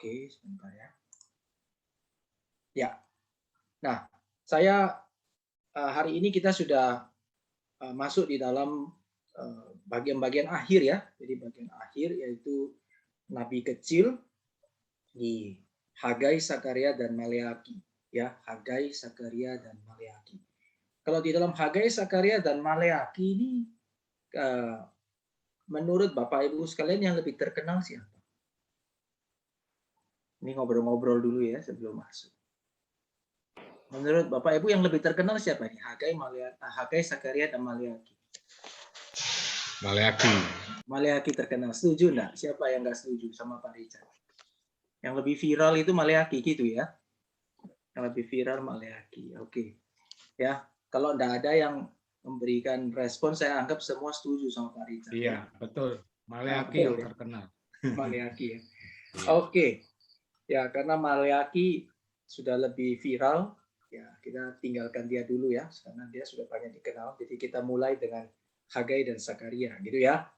Oke, sebentar ya. Ya. Nah, saya hari ini kita sudah masuk di dalam bagian-bagian akhir ya. Jadi bagian akhir yaitu nabi kecil di Hagai, Sakaria dan Maleaki ya. Hagai, Sakaria dan Maleaki. Kalau di dalam Hagai, Sakaria dan Maleaki ini menurut Bapak Ibu sekalian yang lebih terkenal siapa? Ini ngobrol-ngobrol dulu ya sebelum masuk. Menurut Bapak Ibu yang lebih terkenal siapa nih? Hagai, Sakaria dan Maleaki. Maleaki. Maleaki terkenal. Setuju enggak? Siapa yang enggak setuju sama Pak Richard? Yang lebih viral itu Maleaki gitu ya. Yang lebih viral Maleaki. Oke. Ya, kalau enggak ada yang memberikan respon, saya anggap semua setuju sama Pak Richard. Iya, Ya? betul. Maleaki Betul, yang ya? terkenal. Maleaki ya. Iya. Oke. Ya, karena Maleaki sudah lebih viral, ya kita tinggalkan dia dulu ya, karena dia sudah banyak dikenal. Jadi kita mulai dengan Hagai dan Sakaria, gitu ya.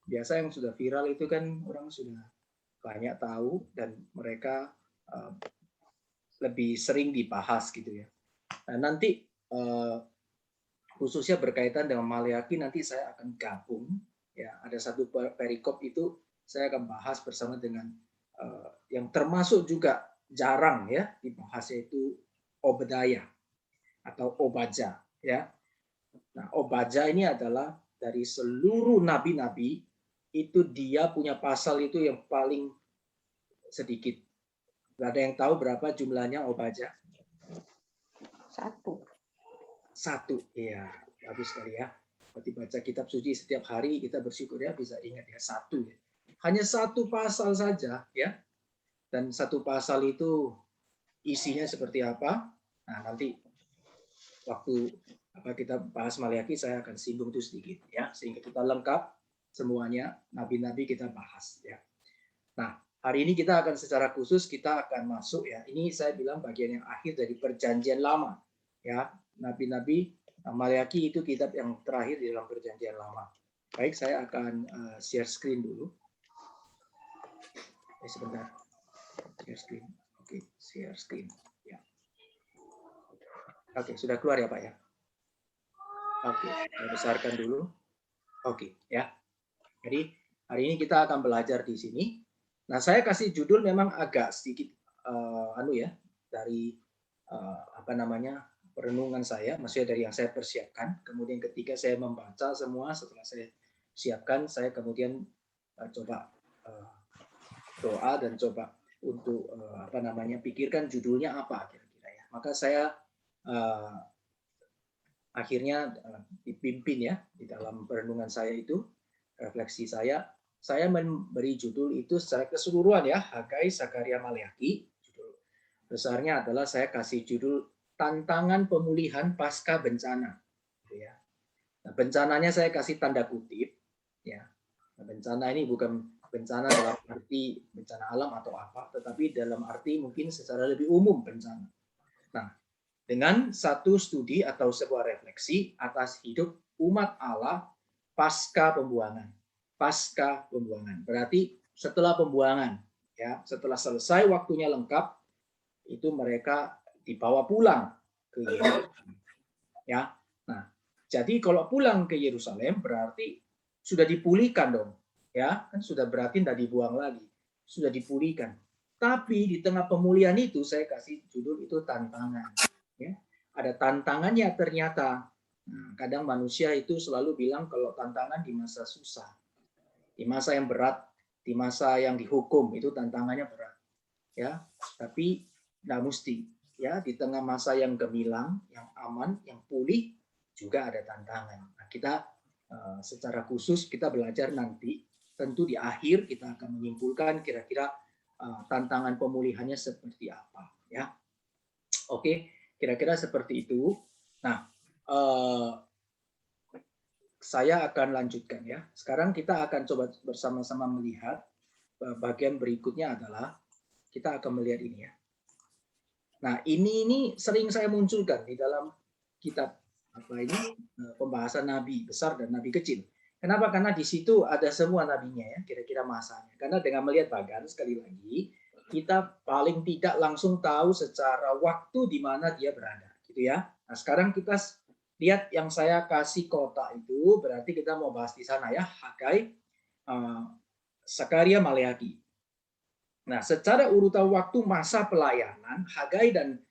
Biasa yang sudah viral itu kan orang sudah banyak tahu dan mereka lebih sering dibahas gitu ya. Nah, nanti khususnya berkaitan dengan Maleaki nanti saya akan gabung ya. Ada satu perikop itu saya akan bahas bersama dengan yang termasuk juga jarang ya dibahas, yaitu Obadiah atau Obaja ya. Nah, Obaja ini adalah dari seluruh nabi-nabi itu dia punya pasal itu yang paling sedikit. Gak ada yang tahu berapa jumlahnya Obaja? Satu. Iya, bagus sekali ya. Berarti baca kitab suci setiap hari kita bersyukur ya bisa ingat ya, satu ya. Hanya satu pasal saja ya. Dan satu pasal itu isinya seperti apa? Nah, nanti waktu kita bahas Maleaki saya akan singgung itu sedikit ya, sehingga kita lengkap semuanya nabi-nabi kita bahas ya. Nah, hari ini kita akan secara khusus kita akan masuk ya. Ini saya bilang bagian yang akhir dari Perjanjian Lama ya. Nabi-nabi Maleaki itu kitab yang terakhir di dalam Perjanjian Lama. Baik, saya akan share screen dulu. Sebentar. Share screen. Oke, share screen. Ya. Oke, sudah keluar ya Pak ya? Oke, saya besarkan dulu. Oke, ya. Jadi hari ini kita akan belajar di sini. Nah, saya kasih judul memang agak sedikit dari perenungan saya, maksudnya dari yang saya persiapkan. Kemudian ketika saya membaca semua, setelah saya siapkan, saya kemudian coba doa dan coba untuk pikirkan judulnya apa kira-kira ya. Maka saya akhirnya dipimpin ya di dalam perenungan saya itu, refleksi saya memberi judul itu secara keseluruhan ya, Hagai, Sakaria, Maleaki. Judul besarnya adalah saya kasih judul Tantangan Pemulihan Pasca Bencana. Ya. Nah, bencananya saya kasih tanda kutip. Ya. Nah, bencana ini bukan bencana dalam arti bencana alam atau apa, tetapi dalam arti mungkin secara lebih umum bencana. Nah, dengan satu studi atau sebuah refleksi atas hidup umat Allah pasca pembuangan. Pasca pembuangan. Berarti setelah pembuangan, ya, setelah selesai waktunya lengkap, itu mereka dibawa pulang ke Yerusalem. Ya. Nah, jadi kalau pulang ke Yerusalem berarti sudah dipulihkan dong. Ya, kan sudah berarti tidak dibuang lagi. Sudah dipulihkan. Tapi di tengah pemulihan itu saya kasih judul itu tantangan. Ya. Ada tantangannya ternyata. Nah, kadang manusia itu selalu bilang kalau tantangan di masa susah, di masa yang berat, di masa yang dihukum itu tantangannya berat. Ya, tapi nggak mesti. Ya, di tengah masa yang gemilang, yang aman, yang pulih juga ada tantangan. Nah, kita secara khusus kita belajar nanti. Tentu di akhir kita akan menyimpulkan kira-kira tantangan pemulihannya seperti apa. Ya, oke. Kira-kira seperti itu. Nah, saya akan lanjutkan ya. Sekarang kita akan coba bersama-sama melihat bagian berikutnya adalah kita akan melihat ini ya. Nah, ini sering saya munculkan di dalam kitab pembahasan nabi besar dan nabi kecil. Kenapa? Karena di situ ada semua nabinya ya, kira-kira masanya. Karena dengan melihat Bagan sekali lagi, kita paling tidak langsung tahu secara waktu di mana dia berada, gitu ya. Nah, sekarang kita lihat yang saya kasih kotak itu, berarti kita mau bahas di sana ya, Hagai, Sakaria, Maleaki. Nah, secara urutan waktu masa pelayanan, Hagai dan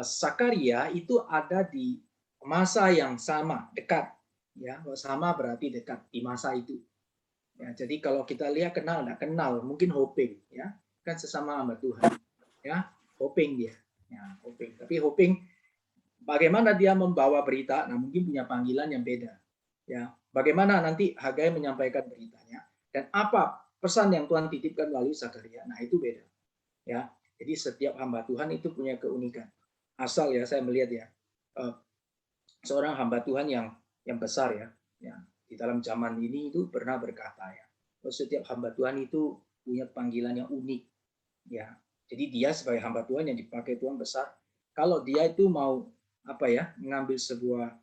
Sakaria itu ada di masa yang sama, dekat. Ya, sama berarti dekat di masa itu. Ya, jadi kalau kita lihat kenal nggak kenal, mungkin hoping, ya kan sesama hamba Tuhan, ya hoping dia, ya hoping. Tapi hoping bagaimana dia membawa berita, nah mungkin punya panggilan yang beda, ya. Bagaimana nanti Hagai menyampaikan beritanya dan apa pesan yang Tuhan titipkan melalui Sakaria, nah itu beda, ya. Jadi setiap hamba Tuhan itu punya keunikan. Asal ya saya melihat ya, seorang hamba Tuhan yang besar ya di dalam zaman ini itu pernah berkata ya, setiap hamba Tuhan itu punya panggilan yang unik ya. Jadi dia sebagai hamba Tuhan yang dipakai Tuhan besar, kalau dia itu mau apa ya mengambil sebuah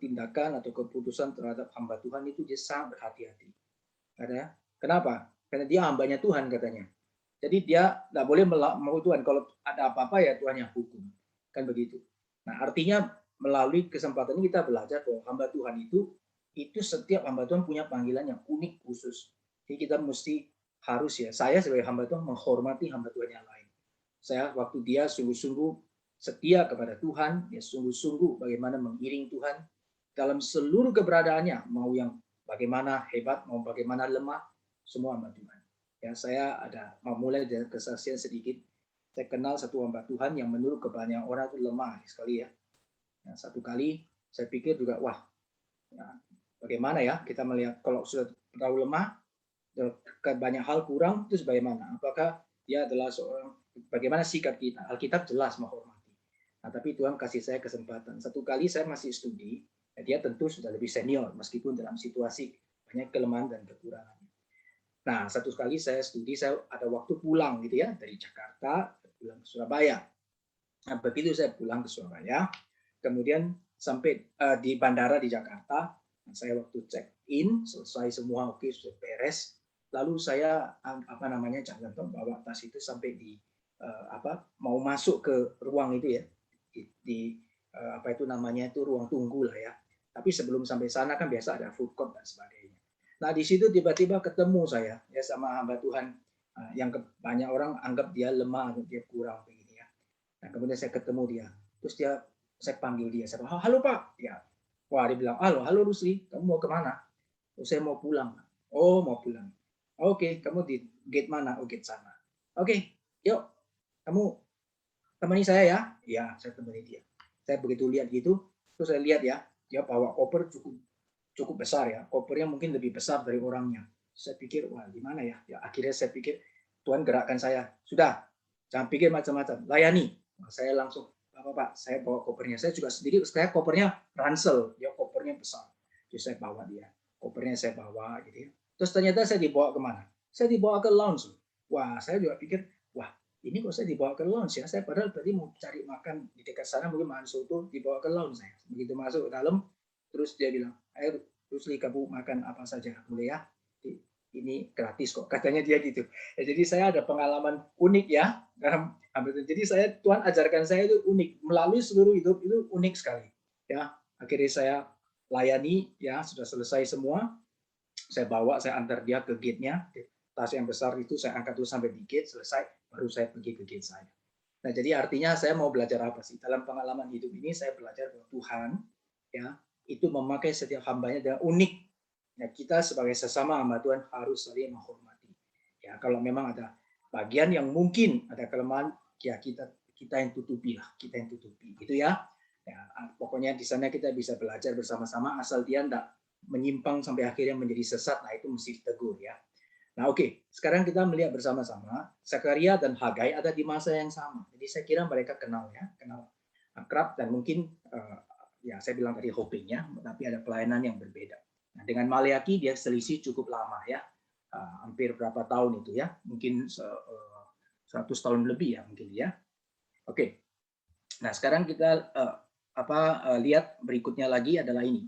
tindakan atau keputusan terhadap hamba Tuhan itu dia sangat berhati-hati. Kenapa? Karena dia hambanya Tuhan katanya. Jadi dia nggak boleh mau Tuhan. Kalau ada apa-apa ya Tuhan yang hukum. Kan begitu. Nah artinya melalui kesempatan ini kita belajar bahwa hamba Tuhan itu setiap hamba Tuhan punya panggilan yang unik khusus. Jadi kita mesti harus ya, saya sebagai hamba Tuhan menghormati hamba Tuhan yang lain. Saya waktu dia sungguh-sungguh setia kepada Tuhan, ya sungguh-sungguh bagaimana mengiring Tuhan dalam seluruh keberadaannya, mau yang bagaimana hebat, mau bagaimana lemah, semua hamba Tuhan. Ya, saya ada mau mulai dari kesaksian sedikit. Saya kenal satu hamba Tuhan yang menurut kebanyakan orang itu lemah sekali ya. Nah, satu kali saya pikir juga, wah, ya, bagaimana ya kita melihat kalau sudah terlalu lemah, banyak hal kurang, terus bagaimana? Apakah dia adalah seorang, bagaimana sikap kita? Alkitab jelas menghormati. Nah, tapi Tuhan kasih saya kesempatan. Satu kali saya masih studi, ya dia tentu sudah lebih senior, meskipun dalam situasi banyak kelemahan dan kekurangan. Nah, satu kali saya studi, saya ada waktu pulang gitu ya, dari Jakarta pulang ke Surabaya. Nah, begitu saya pulang ke Surabaya, kemudian sampai di bandara di Jakarta, saya waktu check in, selesai semua, oke, sudah beres. Lalu saya jangan bawa tas itu sampai di mau masuk ke ruang itu ya, di apa itu namanya itu ruang tunggu lah ya. Tapi sebelum sampai sana kan biasa ada food court dan sebagainya. Nah di situ tiba-tiba ketemu saya ya sama hamba Tuhan yang banyak orang anggap dia lemah atau dia kurang begini ya. Nah kemudian saya ketemu dia, terus saya panggil dia, saya bilang, halo Pak, ya. Wah dia bilang, halo Rusli, kamu mau kemana? Oh, saya mau pulang. Oh mau pulang. Oke, kamu di gate mana? Oh gate sana. Oke, yuk, kamu temani saya ya. Ya, saya temani dia. Saya begitu lihat gitu, terus saya lihat ya, dia bawa koper cukup besar ya. Kopernya mungkin lebih besar dari orangnya. Saya pikir, wah gimana ya? Ya akhirnya saya pikir, Tuhan gerakkan saya. Sudah, jangan pikir macam-macam. Layani. Nah, saya langsung, Pak, saya bawa kopernya. Saya juga sendiri, saya kopernya ransel. Dia kopernya besar. Jadi saya bawa dia. Kopernya saya bawa gitu ya. Terus ternyata saya dibawa kemana? Saya dibawa ke lounge. Wah, saya juga pikir, wah ini kok saya dibawa ke lounge ya? Saya padahal tadi mau cari makan di dekat sana, mungkin makan soto, dibawa ke lounge saya. Begitu masuk ke dalam, terus dia bilang, ayo Rusli kamu makan apa saja boleh ya, ini gratis kok katanya dia gitu ya. Jadi saya ada pengalaman unik ya dalam jadi saya Tuhan ajarkan saya itu unik melalui seluruh hidup itu unik sekali ya. Akhirnya saya layani ya, sudah selesai semua, saya bawa, saya antar dia ke gate-nya, tas yang besar itu saya angkat dulu sampai di gate, selesai baru saya pergi ke gate saya. Nah jadi artinya saya mau belajar apa sih dalam pengalaman hidup ini? Saya belajar bahwa Tuhan ya itu memakai setiap hambanya dengan unik. Ya, kita sebagai sesama hamba Tuhan harus saling menghormati. Ya, kalau memang ada bagian yang mungkin ada kelemahan, ya kita yang tutupi lah, kita yang tutupi, gitu ya. Ya, pokoknya di sana kita bisa belajar bersama-sama, asal dia tidak menyimpang sampai akhirnya menjadi sesat. Nah itu mesti ditegur ya. Nah oke, sekarang kita melihat bersama-sama Sakaria dan Hagai ada di masa yang sama. Jadi saya kira mereka kenal ya, kenal akrab dan mungkin ya saya bilang tadi hoping ya, tapi ada pelayanan yang berbeda. Nah, dengan Maleaki dia selisih cukup lama ya, hampir berapa tahun itu ya, mungkin 100 tahun lebih ya mungkin ya. Oke, nah sekarang kita lihat berikutnya lagi adalah ini.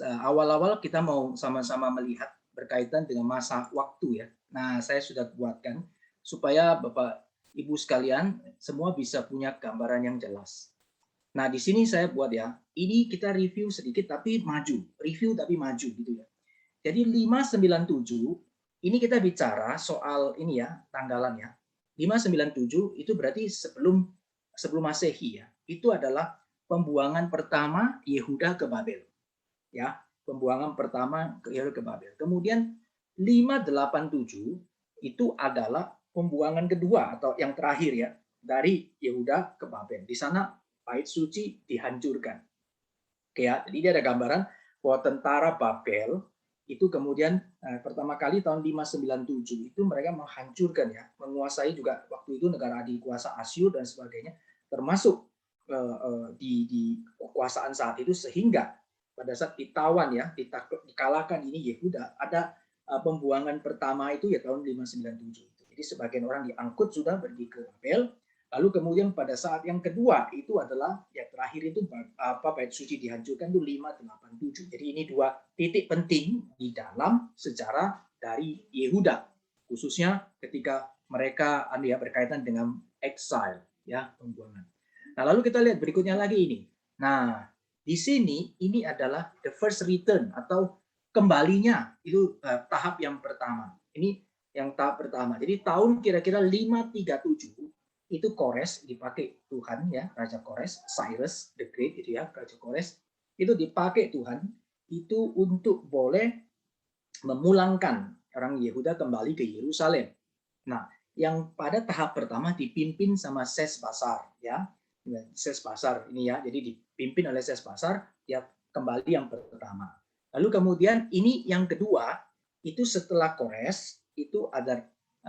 Awal-awal kita mau sama-sama melihat berkaitan dengan masa waktu ya. Nah saya sudah buatkan supaya Bapak Ibu sekalian semua bisa punya gambaran yang jelas. Nah, di sini saya buat ya, ini kita review sedikit tapi maju, review tapi maju gitu ya. Jadi 597 ini kita bicara soal ini ya, tanggalan ya. 597 itu berarti sebelum sebelum Masehi ya. Itu adalah pembuangan pertama Yehuda ke Babel. Ya, pembuangan pertama ke Yehuda ke Babel. Kemudian 587 itu adalah pembuangan kedua atau yang terakhir ya dari Yehuda ke Babel. Di sana bait suci dihancurkan. Oke ya, jadi ini ada gambaran bahwa tentara Babel itu kemudian pertama kali tahun 597 itu mereka menghancurkan ya, menguasai juga waktu itu negara adik kuasa Asyur dan sebagainya, termasuk di kekuasaan saat itu, sehingga pada saat ditawan ya, dikalahkan ini Yehuda, ada pembuangan pertama itu ya tahun 597 itu. Jadi sebagian orang diangkut sudah pergi ke Babel. Lalu kemudian pada saat yang kedua itu adalah ya terakhir itu bait suci dihancurkan itu 587. Jadi ini dua titik penting di dalam sejarah dari Yehuda, khususnya ketika mereka ya berkaitan dengan exile ya, pembuangan. Nah, lalu kita lihat berikutnya lagi ini. Nah, di sini ini adalah the first return atau kembalinya, itu tahap yang pertama. Ini yang tahap pertama. Jadi tahun kira-kira 537 itu Kores dipakai Tuhan ya, Raja Kores, Cyrus the Great itu ya, Raja Kores itu dipakai Tuhan itu untuk boleh memulangkan orang Yehuda kembali ke Yerusalem. Nah, yang pada tahap pertama dipimpin sama Sesbasar ya. Sesbasar ini ya, jadi dipimpin oleh Sesbasar ya, kembali yang pertama. Lalu kemudian ini yang kedua itu setelah Kores itu ada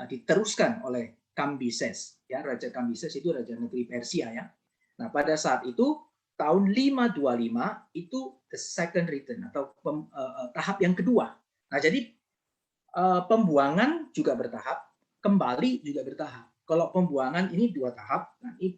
diteruskan oleh Kambises ya, Raja Kambises itu raja negeri Persia ya. Nah, pada saat itu tahun 525 itu the second return atau tahap yang kedua. Nah, jadi pembuangan juga bertahap, kembali juga bertahap. Kalau pembuangan ini 2 tahap, nanti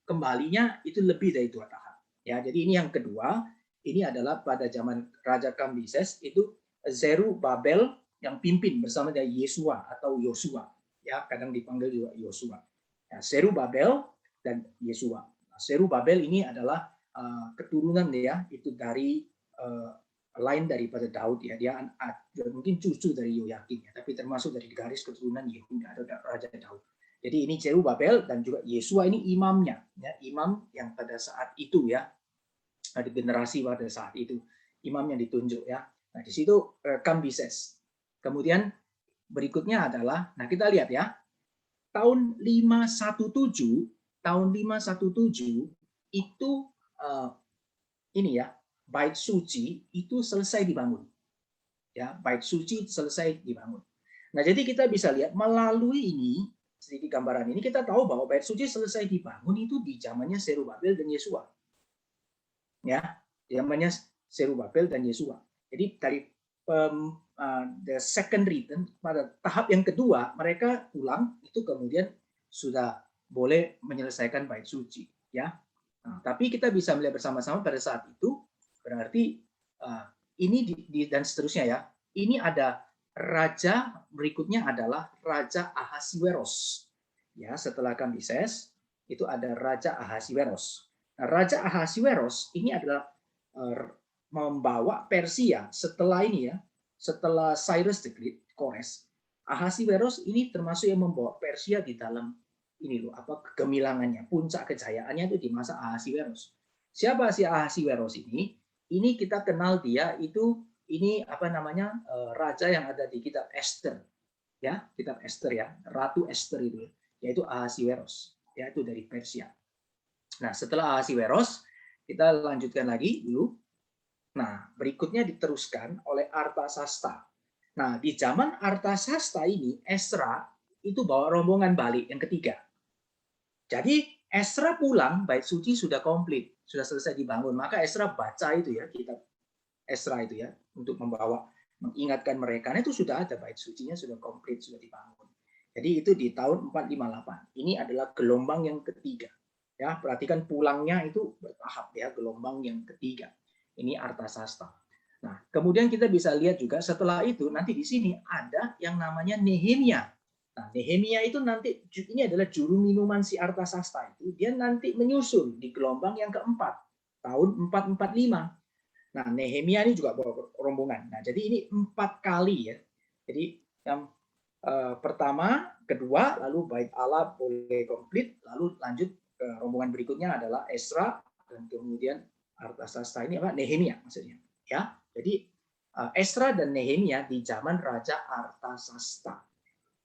kembalinya itu lebih dari 2 tahap. Ya, jadi ini yang kedua, ini adalah pada zaman Raja Kambises itu Zerubabel yang pimpin bersama dengan Yesua atau Yosua. Ya, kadang dipanggil juga Yosua. Ya, Zerubabel dan Yesua. Nah, Zerubabel ini adalah keturunan ya, itu dari lain daripada Daud ya, dia mungkin cucu dari Yoyakim ya, tapi termasuk dari garis keturunan Yehuda atau Raja Daud. Jadi ini Zerubabel dan juga Yesua ini imamnya ya, imam yang pada saat itu ya, di generasi pada saat itu imam yang ditunjuk ya. Nah, di situ Kambises. Kemudian berikutnya adalah, nah kita lihat ya, tahun 517 itu ini ya, bait suci itu selesai dibangun. Ya, bait suci selesai dibangun. Nah, jadi kita bisa lihat melalui ini, sedikit gambaran ini kita tahu bahwa bait suci selesai dibangun itu di zamannya Zerubabel dan Yesua. Ya, zamannya Zerubabel dan Yesua. Jadi dari the second return pada tahap yang kedua mereka pulang itu kemudian sudah boleh menyelesaikan bait suci ya. Nah, tapi kita bisa melihat bersama-sama pada saat itu berarti ini dan seterusnya ya. Ini ada raja berikutnya adalah Raja Ahasiweros. Ya, setelah Kambises itu ada Raja Ahasiweros. Nah, Raja Ahasiweros ini adalah membawa Persia setelah ini ya, setelah Cyrus the Great, Kores. Ahasiweros ini termasuk yang membawa Persia di dalam ini loh, apa kegemilangannya, puncak kejayaannya itu di masa Ahasiweros. Siapa si Ahasiweros ini? Ini kita kenal dia itu ini apa namanya raja yang ada di kitab Esther ya, kitab Esther ya, Ratu Esther itu yaitu Ahasiweros, yaitu dari Persia. Nah, setelah Ahasiweros kita lanjutkan lagi dulu. Nah, berikutnya diteruskan oleh Artasasta. Nah, di zaman Artasasta ini Esra itu bawa rombongan balik yang ketiga. Jadi Esra pulang, bait suci sudah komplit, sudah selesai dibangun. Maka Esra baca itu ya, kitab Esra itu ya, untuk membawa, mengingatkan mereka. Nah, itu sudah ada bait sucinya, sudah komplit, sudah dibangun. Jadi itu di tahun 458. Ini adalah gelombang yang ketiga. Ya, perhatikan pulangnya itu bertahap ya, gelombang yang ketiga. Ini Artasasta. Nah, kemudian kita bisa lihat juga setelah itu nanti di sini ada yang namanya Nehemia. Nah, Nehemia itu nanti ini adalah juru minuman si Artasasta itu, dia nanti menyusul di gelombang yang keempat tahun 445. Nah, Nehemia ini juga bawa rombongan. Nah, jadi ini 4 kali ya. Jadi yang pertama, kedua, lalu bait Allah boleh komplit, lalu lanjut ke rombongan berikutnya adalah Esra dan kemudian Artasasta ini apa? Nehemia maksudnya. Ya, jadi Esra dan Nehemia di zaman Raja Artasasta.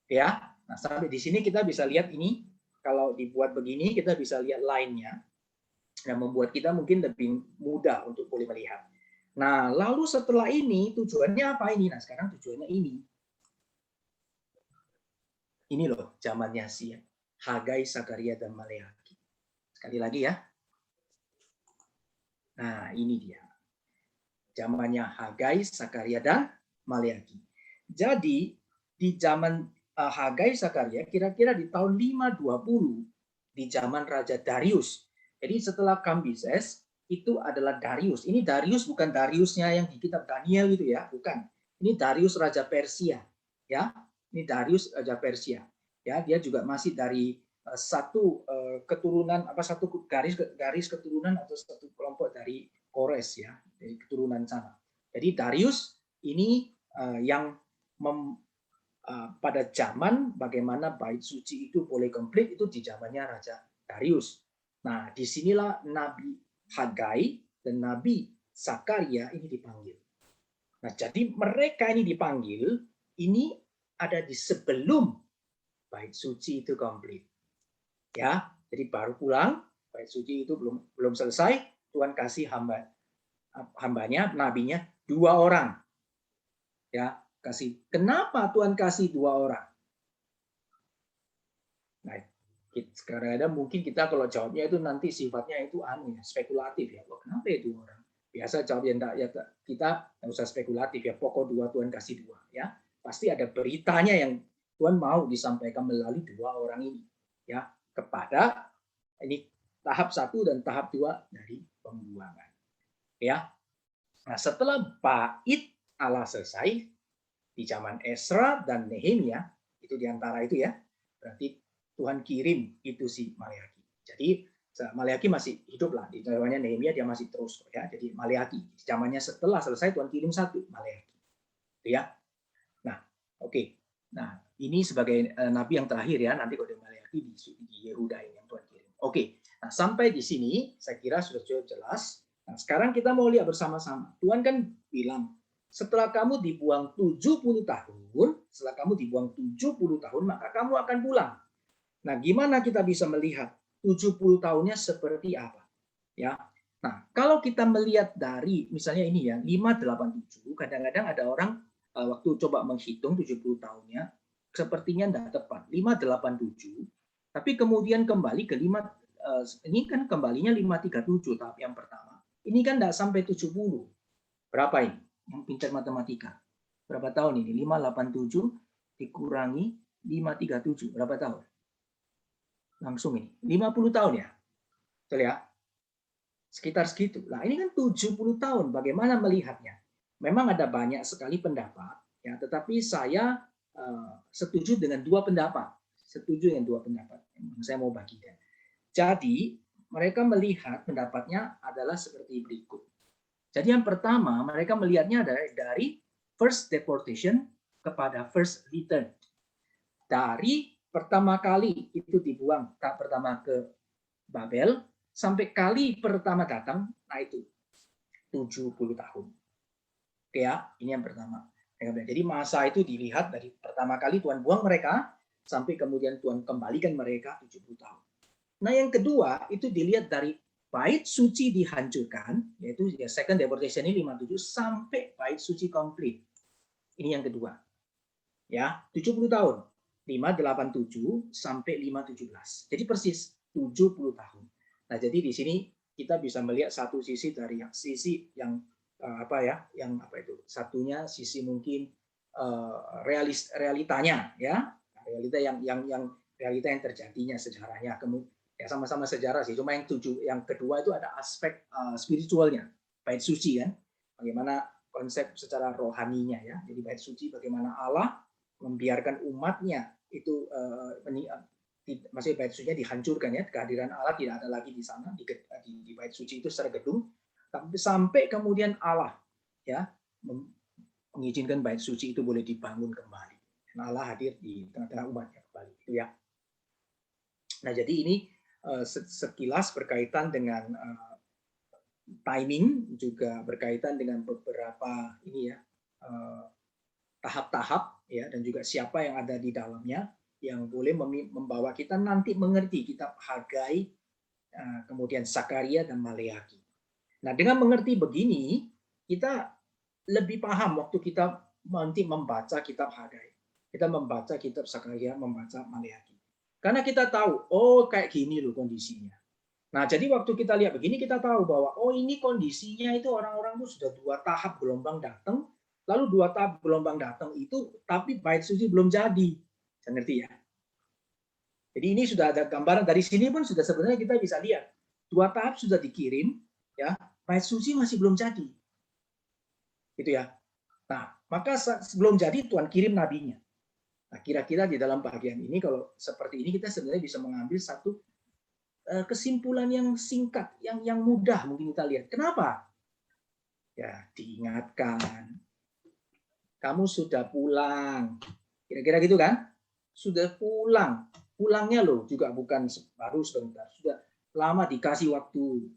Ya, nah sampai di sini kita bisa lihat ini kalau dibuat begini kita bisa lihat line-nya yang membuat kita mungkin lebih mudah untuk boleh melihat. Nah, lalu setelah ini tujuannya apa ini? Nah, sekarang tujuannya ini. Ini loh zamannya si Hagai, Sakaria, dan Maleaki. Sekali lagi ya. Nah, ini dia. Zamannya Hagai, Sakaria, dan Maleaki. Jadi, di zaman Hagai, Sakaria, kira-kira di tahun 520, di zaman Raja Darius. Jadi setelah Kambises, itu adalah Darius. Ini Darius bukan Dariusnya yang di kitab Daniel itu ya, bukan. Ini Darius Raja Persia. Ya, ini Darius Raja Persia. Ya, dia juga masih dari satu keturunan apa satu garis keturunan atau satu kelompok dari Kores ya, dari keturunan sana. Jadi Darius ini yang pada zaman bagaimana bait suci itu boleh komplit itu di zamannya Raja Darius. Nah, disinilah Nabi Hagai dan Nabi Zakaria ini dipanggil. Nah, jadi mereka ini dipanggil ini ada di sebelum bait suci itu komplit. Ya, jadi baru pulang, bait suci itu belum selesai, Tuhan kasih hambanya, nabinya 2 orang. Ya, kasih. Kenapa Tuhan kasih 2 orang? Nah, kadang-kadang mungkin kita kalau jawabnya itu nanti sifatnya itu spekulatif ya. Loh, kenapa itu orang? Biasa jawabnya ya kita nggak usah spekulatif ya. Pokok 2 Tuhan kasih 2 ya. Pasti ada beritanya yang Tuhan mau disampaikan melalui 2 orang ini ya kepada ini tahap 1 dan tahap 2 dari pembuangan. Ya. Nah, setelah bait Allah selesai di zaman Esra dan Nehemia itu diantara itu ya. Berarti Tuhan kirim itu si Maleaki. Jadi Maleaki masih hidup lah di zamannya Nehemia dia masih terus ya. Jadi Maleaki zamannya setelah selesai Tuhan kirim satu Maleaki. Ya. Nah, oke. Nah, ini sebagai nabi yang terakhir ya. Nanti kalau Maleaki di Yehuda ini yang Tuhan kirim. Oke. Nah, sampai di sini saya kira sudah cukup jelas. Nah, sekarang kita mau lihat bersama-sama. Tuhan kan bilang setelah kamu dibuang 70 tahun, setelah kamu dibuang 70 tahun, maka kamu akan pulang. Nah, gimana kita bisa melihat 70 tahunnya seperti apa? Ya. Nah, kalau kita melihat dari misalnya ini ya, 587, kadang-kadang ada orang waktu coba menghitung 70 tahunnya, sepertinya tidak tepat. 587, tapi kemudian kembali ke 5, ini kan kembalinya 537 tahap yang pertama. Ini kan tidak sampai 70. Berapa ini? Yang pintar matematika. Berapa tahun ini? 587 dikurangi 537. Berapa tahun? Langsung ini. 50 tahun ya? Betul ya? Sekitar segitu. Nah, ini kan 70 tahun. Bagaimana melihatnya? Memang ada banyak sekali pendapat, ya, tetapi saya setuju dengan 2 pendapat. Setuju dengan 2 pendapat. Saya mau bagikan. Jadi, mereka melihat pendapatnya adalah seperti berikut. Jadi yang pertama, mereka melihatnya dari first deportation kepada first return. Dari pertama kali itu dibuang, tahap pertama ke Babel, sampai kali pertama datang, nah itu 70 tahun. Oke ya, ini yang pertama. Jadi masa itu dilihat dari pertama kali Tuhan buang mereka, sampai kemudian Tuhan kembalikan mereka 70 tahun. Nah yang kedua, itu dilihat dari bait suci dihancurkan, yaitu ya second deportation ini 57 sampai bait suci komplit. Ini yang kedua. Ya, 70 tahun. 587 sampai 517. Jadi persis 70 tahun. Nah, jadi di sini kita bisa melihat satu sisi dari sisi yang satunya sisi mungkin realitanya ya. Realita realita yang terjadinya sejarahnya. Kemudian ya sama-sama sejarah sih. Cuma yang kedua itu ada aspek spiritualnya, bait suci kan, bagaimana konsep secara rohaninya ya. Jadi bait suci bagaimana Allah membiarkan umatnya itu maksudnya bait sucinya dihancurkan ya, kehadiran Allah tidak ada lagi di sana di bait suci itu secara gedung, tapi sampai kemudian Allah ya mengizinkan bait suci itu boleh dibangun kembali. Dan Allah hadir di tengah-tengah umatnya kembali itu ya. Nah, jadi ini sekilas berkaitan dengan timing, juga berkaitan dengan beberapa ini ya tahap-tahap ya, dan juga siapa yang ada di dalamnya yang boleh membawa kita nanti mengerti kitab Hagai, kemudian Sakaria dan Maleakhi. Nah, dengan mengerti begini, kita lebih paham waktu kita nanti membaca kitab Hagai, kita membaca kitab Sakaria, membaca Maleakhi. Karena kita tahu, oh kayak gini loh kondisinya. Nah, jadi waktu kita lihat begini, kita tahu bahwa oh ini kondisinya itu orang-orang itu sudah 2 tahap gelombang datang, lalu 2 tahap gelombang datang itu, tapi bait suci belum jadi. Saya ngerti ya. Jadi ini sudah ada gambaran dari sini pun sudah sebenarnya kita bisa lihat 2 tahap sudah dikirim, ya, bait suci masih belum jadi, gitu ya. Nah, maka sebelum jadi Tuhan kirim nabinya. Nah, kira-kira di dalam bagian ini kalau seperti ini kita sebenarnya bisa mengambil satu kesimpulan yang singkat, yang mudah mungkin kita lihat. Kenapa? Ya, diingatkan. Kamu sudah pulang. Kira-kira gitu kan? Sudah pulang. Pulangnya loh juga bukan baru sebentar. Sudah lama dikasih waktu.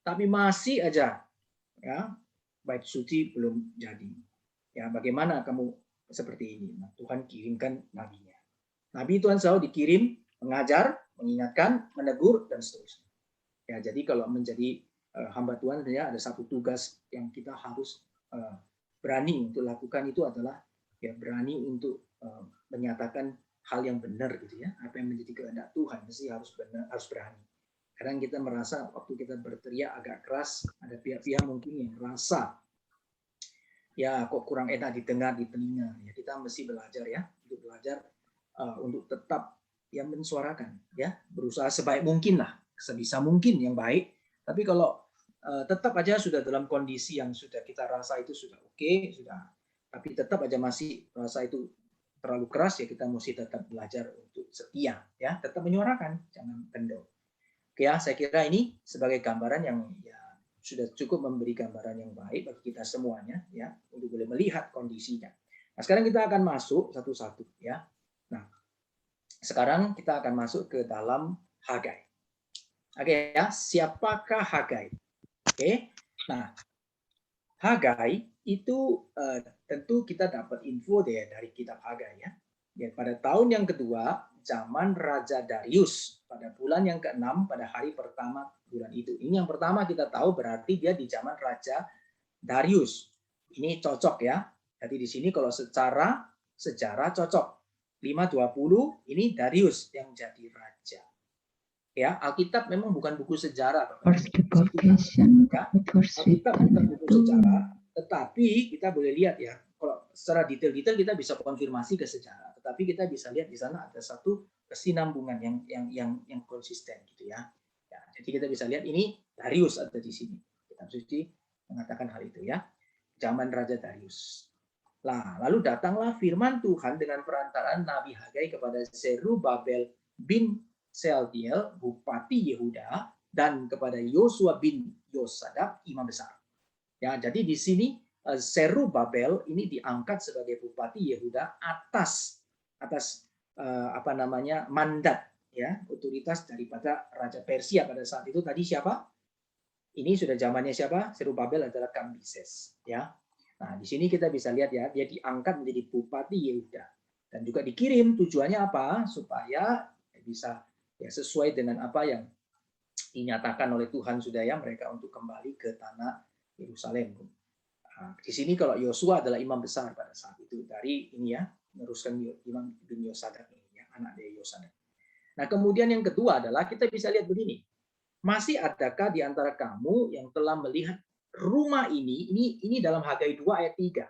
Tapi masih aja ya bait suci belum jadi. Ya, bagaimana kamu seperti ini? Nah, Tuhan kirimkan nabinya. Nabi Tuhan selalu dikirim mengajar, mengingatkan, menegur, dan seterusnya. Ya, jadi kalau menjadi hamba Tuhan, ya ada satu tugas yang kita harus berani untuk lakukan, itu adalah ya berani untuk menyatakan hal yang benar gitu ya. Apa yang menjadi kehendak Tuhan mesti harus benar, harus berani. Kadang kita merasa waktu kita berteriak agak keras, ada pihak-pihak mungkin yang merasa ya kok kurang enak didengar di telinga. Ya, kita mesti belajar ya, untuk belajar untuk tetap yang mensuarakan ya, berusaha sebaik mungkin lah, sebisa mungkin yang baik. Tapi kalau tetap aja sudah dalam kondisi yang sudah kita rasa itu sudah oke, sudah, tapi tetap aja masih rasa itu terlalu keras, ya kita mesti tetap belajar untuk setia ya, tetap menyuarakan, jangan kendor. Oke ya, saya kira ini sebagai gambaran yang ya sudah cukup memberi gambaran yang baik bagi kita semuanya ya, untuk boleh melihat kondisinya. Nah, sekarang kita akan masuk satu-satu ya. Nah, sekarang kita akan masuk ke dalam Hagai. Oke ya, siapakah Hagai? Oke. Nah, Hagai itu tentu kita dapat info dari kitab Hagai ya. Ya, pada tahun yang kedua zaman Raja Darius, pada bulan yang ke-6 pada hari pertama bulan itu. Ini yang pertama kita tahu berarti dia di zaman Raja Darius. Ini cocok ya. Jadi di sini kalau secara sejarah cocok. 520 ini Darius yang jadi raja. Ya, Alkitab memang bukan buku sejarah. Ya, Alkitab bukan buku sejarah, tetapi kita boleh lihat ya, kalau secara detail-detail kita bisa konfirmasi ke sejarah, tetapi kita bisa lihat di sana ada satu kesinambungan yang konsisten gitu ya. Ya, jadi kita bisa lihat ini Darius ada di sini. Kitab suci mengatakan hal itu ya. Zaman Raja Darius. Nah, lalu datanglah firman Tuhan dengan perantaraan Nabi Hagai kepada Zerubabel bin Sealtiel, bupati Yehuda, dan kepada Yosua bin Yosadak, imam besar. Ya, jadi di sini Zerubabel ini diangkat sebagai bupati Yehuda atas apa namanya mandat ya, otoritas daripada Raja Persia pada saat itu. Tadi siapa? Ini sudah zamannya siapa? Zerubabel adalah Kambises ya. Nah, di sini kita bisa lihat ya, dia diangkat menjadi bupati Yehuda dan juga dikirim. Tujuannya apa? Supaya bisa ya sesuai dengan apa yang dinyatakan oleh Tuhan sudah ya, mereka untuk kembali ke tanah Yerusalem. Nah, di sini kalau Yosua adalah imam besar pada saat itu dari ini ya, meneruskan Imam bin Yosadak ini ya, anak dari Yosadak. Nah, kemudian yang kedua adalah kita bisa lihat begini. Masih adakah di antara kamu yang telah melihat rumah ini dalam Hagai 2 ayat 3.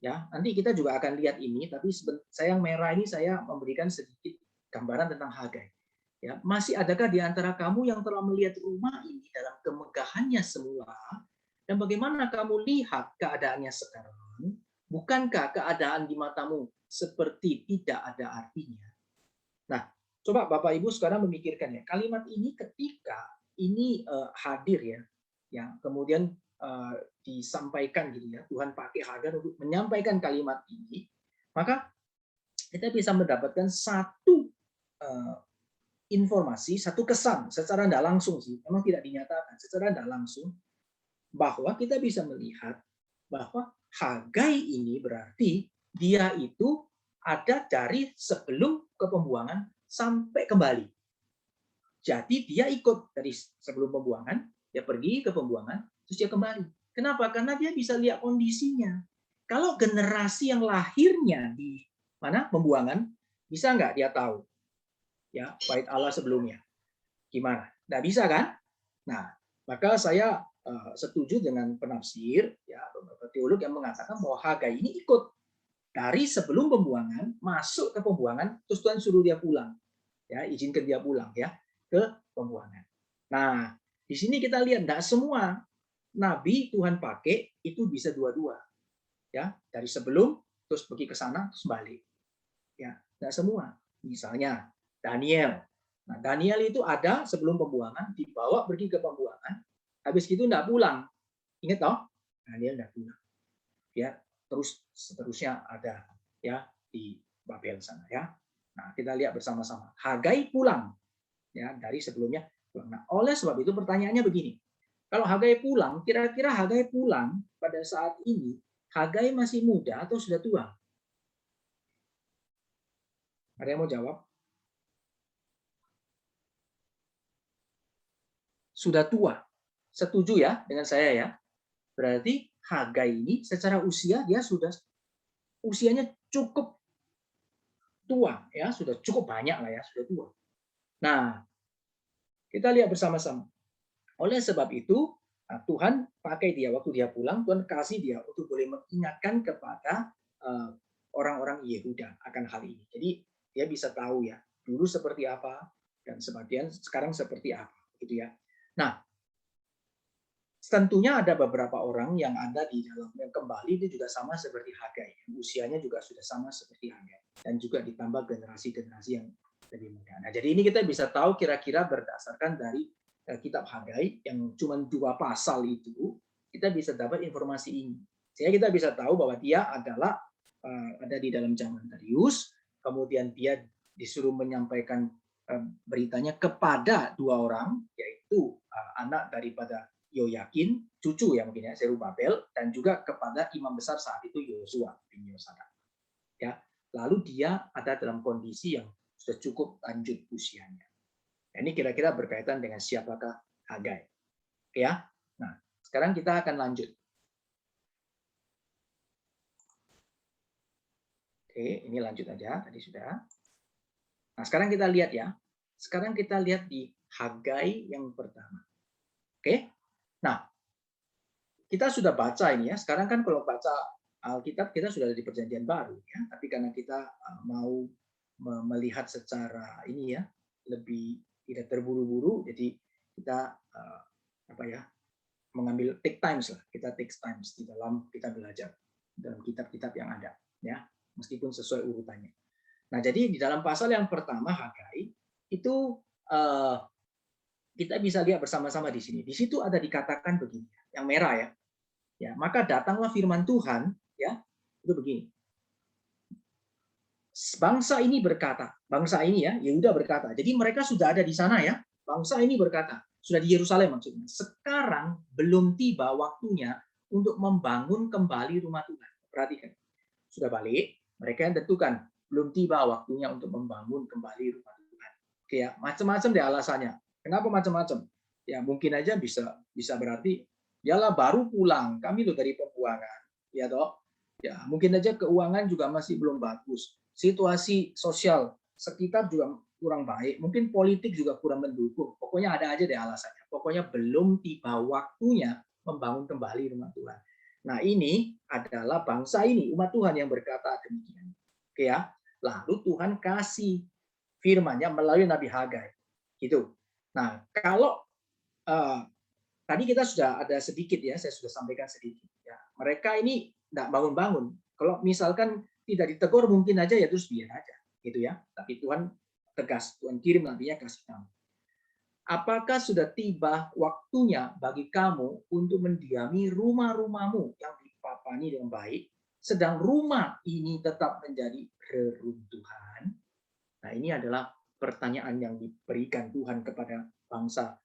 Ya, nanti kita juga akan lihat ini, tapi saya yang merah ini saya memberikan sedikit gambaran tentang Hagai. Ya, masih adakah di antara kamu yang telah melihat rumah ini dalam kemegahannya semula, dan bagaimana kamu lihat keadaannya sekarang? Bukankah keadaan di matamu seperti tidak ada artinya? Coba Bapak Ibu sekarang memikirkan ya, kalimat ini ketika ini hadir ya, kemudian disampaikan gitu ya, Tuhan pakai Hagar untuk menyampaikan kalimat ini, maka kita bisa mendapatkan satu informasi, satu kesan secara tidak langsung sih, memang tidak dinyatakan, secara tidak langsung, bahwa kita bisa melihat bahwa Hagai ini berarti dia itu ada dari sebelum ke pembuangan sampai kembali. Jadi dia ikut dari sebelum pembuangan, dia pergi ke pembuangan, terus dia kembali. Kenapa? Karena dia bisa lihat kondisinya. Kalau generasi yang lahirnya di mana pembuangan, bisa nggak dia tahu ya bait Allah sebelumnya gimana? Nggak bisa kan? Nah, maka saya setuju dengan penafsir ya beberapa teolog yang mengatakan bahwa Hagai ini ikut dari sebelum pembuangan masuk ke pembuangan, terus Tuhan suruh dia pulang, ya izinkan dia pulang ya ke pembuangan. Nah, di sini kita lihat tidak semua nabi Tuhan pakai itu bisa dua-dua, ya dari sebelum terus pergi ke sana terus balik, ya tidak semua. Misalnya Daniel. Nah, Daniel itu ada sebelum pembuangan, dibawa pergi ke pembuangan, habis itu tidak pulang. Ingat toh? Daniel tidak pulang. Ya, terus seterusnya ada ya di Babel sana ya. Nah, kita lihat bersama-sama. Hagai pulang ya dari sebelumnya pulang. Nah, oleh sebab itu pertanyaannya begini. Kalau Hagai pulang, kira-kira Hagai pulang pada saat ini, Hagai masih muda atau sudah tua? Ada yang mau jawab? Sudah tua. Setuju ya dengan saya ya? Berarti Hagai ini secara usia dia sudah usianya cukup tua ya, sudah cukup banyak lah ya, sudah tua. Nah, kita lihat bersama-sama. Oleh sebab itu, Tuhan pakai dia waktu dia pulang, Tuhan kasih dia untuk boleh mengingatkan kepada orang-orang Yehuda akan hal ini. Jadi dia bisa tahu ya, dulu seperti apa dan sebagian sekarang seperti apa, gitu ya. Nah, tentunya ada beberapa orang yang ada di dalam yang kembali itu juga sama seperti Hagai, usianya juga sudah sama seperti Hagai, dan juga ditambah generasi-generasi yang lebih muda. Nah, jadi ini kita bisa tahu kira-kira berdasarkan dari kitab Hagai yang cuma 2 pasal itu, kita bisa dapat informasi ini. Sehingga kita bisa tahu bahwa dia adalah ada di dalam zaman Darius, kemudian dia disuruh menyampaikan beritanya kepada 2 orang, yaitu anak daripada Yoyakin, cucu ya mungkin ya, Zerubabel, dan juga kepada imam besar saat itu Yosua bin Yosadak. Ya, lalu dia ada dalam kondisi yang sudah cukup lanjut usianya. Ini kira-kira berkaitan dengan siapakah Hagai. Oke ya. Nah, sekarang kita akan lanjut. Oke, ini lanjut aja, tadi sudah. Nah, sekarang kita lihat ya. Sekarang kita lihat di Hagai yang pertama. Oke. Nah, kita sudah baca ini ya. Sekarang kan kalau baca Alkitab kita sudah ada di Perjanjian Baru ya. Tapi karena kita mau melihat secara ini ya, lebih tidak terburu-buru, jadi kita apa ya, mengambil take times lah. Kita take times di dalam kita belajar dalam kitab-kitab yang ada ya, meskipun sesuai urutannya. Nah, jadi di dalam pasal yang pertama Hagai itu kita bisa lihat bersama-sama di sini. Di situ ada dikatakan begini, yang merah ya. Ya, maka datanglah firman Tuhan, ya, itu begini. Bangsa ini berkata, bangsa ini ya, Yehuda berkata. Jadi mereka sudah ada di sana ya. Bangsa ini berkata, sudah di Yerusalem maksudnya. Sekarang belum tiba waktunya untuk membangun kembali rumah Tuhan. Perhatikan. Sudah balik, mereka yang tentukan belum tiba waktunya untuk membangun kembali rumah Tuhan. Oke ya, macam-macam deh alasannya. Kenapa macam-macam? Ya mungkin aja bisa berarti dialah baru pulang, kami loh dari pembuangan, ya toh. Ya mungkin aja keuangan juga masih belum bagus, situasi sosial sekitar juga kurang baik, mungkin politik juga kurang mendukung. Pokoknya ada aja deh alasannya. Pokoknya belum tiba waktunya membangun kembali rumah Tuhan. Nah ini adalah bangsa ini, umat Tuhan yang berkata demikian. Oke ya. Lalu Tuhan kasih firman-Nya melalui Nabi Hagai. Gitu. Nah, kalau tadi kita sudah ada sedikit ya, saya sudah sampaikan sedikit. Ya, mereka ini tidak bangun-bangun. Kalau misalkan tidak ditegur mungkin aja ya terus biar aja, gitu ya. Tapi Tuhan tegas. Tuhan kirim nantinya kasih kamu. Apakah sudah tiba waktunya bagi kamu untuk mendiami rumah-rumahmu yang dipapani dengan baik, sedang rumah ini tetap menjadi reruntuhan? Nah, ini adalah pertanyaan yang diberikan Tuhan kepada bangsa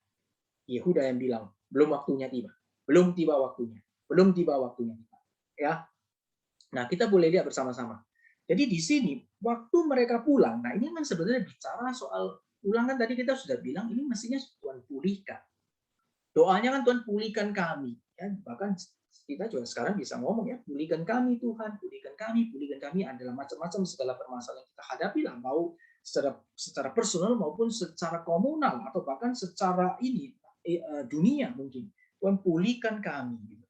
Yehuda yang bilang, belum waktunya tiba. Belum tiba waktunya. Belum tiba waktunya tiba. Ya. Nah, kita boleh lihat bersama-sama. Jadi di sini, waktu mereka pulang, nah ini kan sebenarnya bicara soal pulang kan tadi kita sudah bilang, ini mestinya Tuhan pulihkan. Doanya kan Tuhan pulihkan kami. Ya, bahkan kita juga sekarang bisa ngomong ya, pulihkan kami Tuhan, pulihkan kami adalah macam-macam segala permasalahan yang kita hadapi lah, mau secara personal maupun secara komunal atau bahkan secara ini dunia mungkin. Tuhan pulihkan kami. Gitu.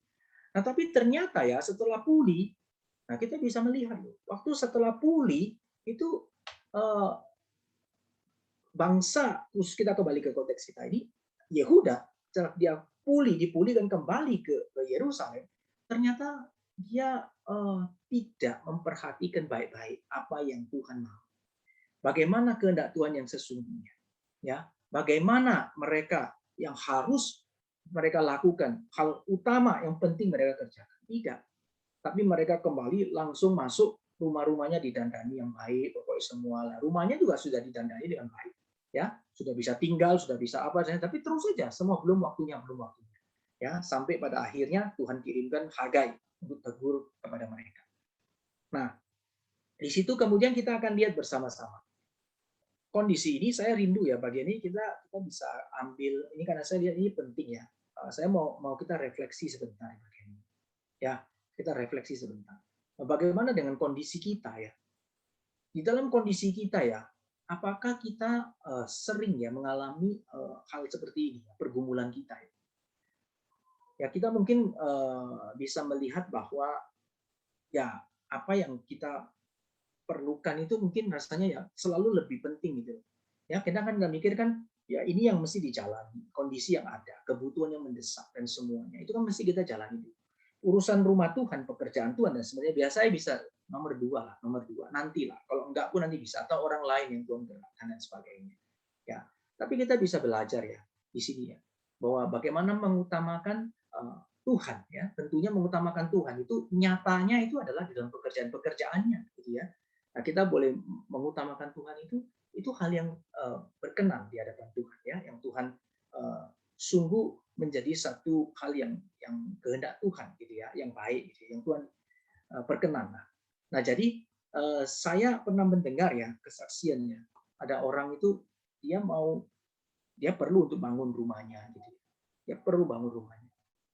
Nah tapi ternyata ya setelah pulih, nah kita bisa melihat waktu setelah pulih itu bangsa, terus kita kembali ke konteks kita ini, Yehuda setelah dia dipulihkan kembali ke Yerusalem, ternyata dia tidak memperhatikan baik-baik apa yang Tuhan mau. Bagaimana kehendak Tuhan yang sesungguhnya, ya? Bagaimana mereka yang harus mereka lakukan, hal utama yang penting mereka kerjakan? Tidak. Tapi mereka kembali langsung masuk rumah-rumahnya didandani yang baik, pokoknya semua lah. Rumahnya juga sudah didandani dengan baik. Ya, sudah bisa tinggal, sudah bisa apa saja, tapi terus saja semua belum waktunya. Ya, sampai pada akhirnya Tuhan kirimkan Hagai untuk tegur kepada mereka. Nah, di situ kemudian kita akan lihat bersama-sama. Kondisi ini saya rindu ya bagian ini kita bisa ambil ini karena saya lihat ini penting ya. Saya mau kita refleksi sebentar bagian ini. Ya, kita refleksi sebentar. Nah, bagaimana dengan kondisi kita ya? Di dalam kondisi kita ya, apakah kita sering ya mengalami hal seperti ini, pergumulan kita ya? Ya kita mungkin bisa melihat bahwa ya apa yang kita perlukan itu mungkin rasanya ya selalu lebih penting gitu. Ya kita kan nggak mikir kan ya ini yang mesti dijalani, kondisi yang ada, kebutuhan yang mendesak dan semuanya itu kan mesti kita jalani. Urusan rumah Tuhan, pekerjaan Tuhan dan sebenarnya biasanya bisa nomor dua nanti lah. Kalau enggak pun nanti bisa atau orang lain yang Tuhan gerakkan dan sebagainya. Ya, tapi kita bisa belajar ya di sini ya bahwa bagaimana mengutamakan Tuhan ya, tentunya mengutamakan Tuhan itu nyatanya itu adalah di dalam pekerjaan-pekerjaannya gitu ya. Nah, kita boleh mengutamakan Tuhan itu hal yang berkenan di hadapan Tuhan ya, yang Tuhan sungguh menjadi satu hal yang kehendak Tuhan gitu ya, yang baik gitu, yang Tuhan perkenan. Nah, jadi saya pernah mendengar ya kesaksiannya, ada orang itu dia perlu untuk bangun rumahnya gitu. Dia perlu bangun rumahnya.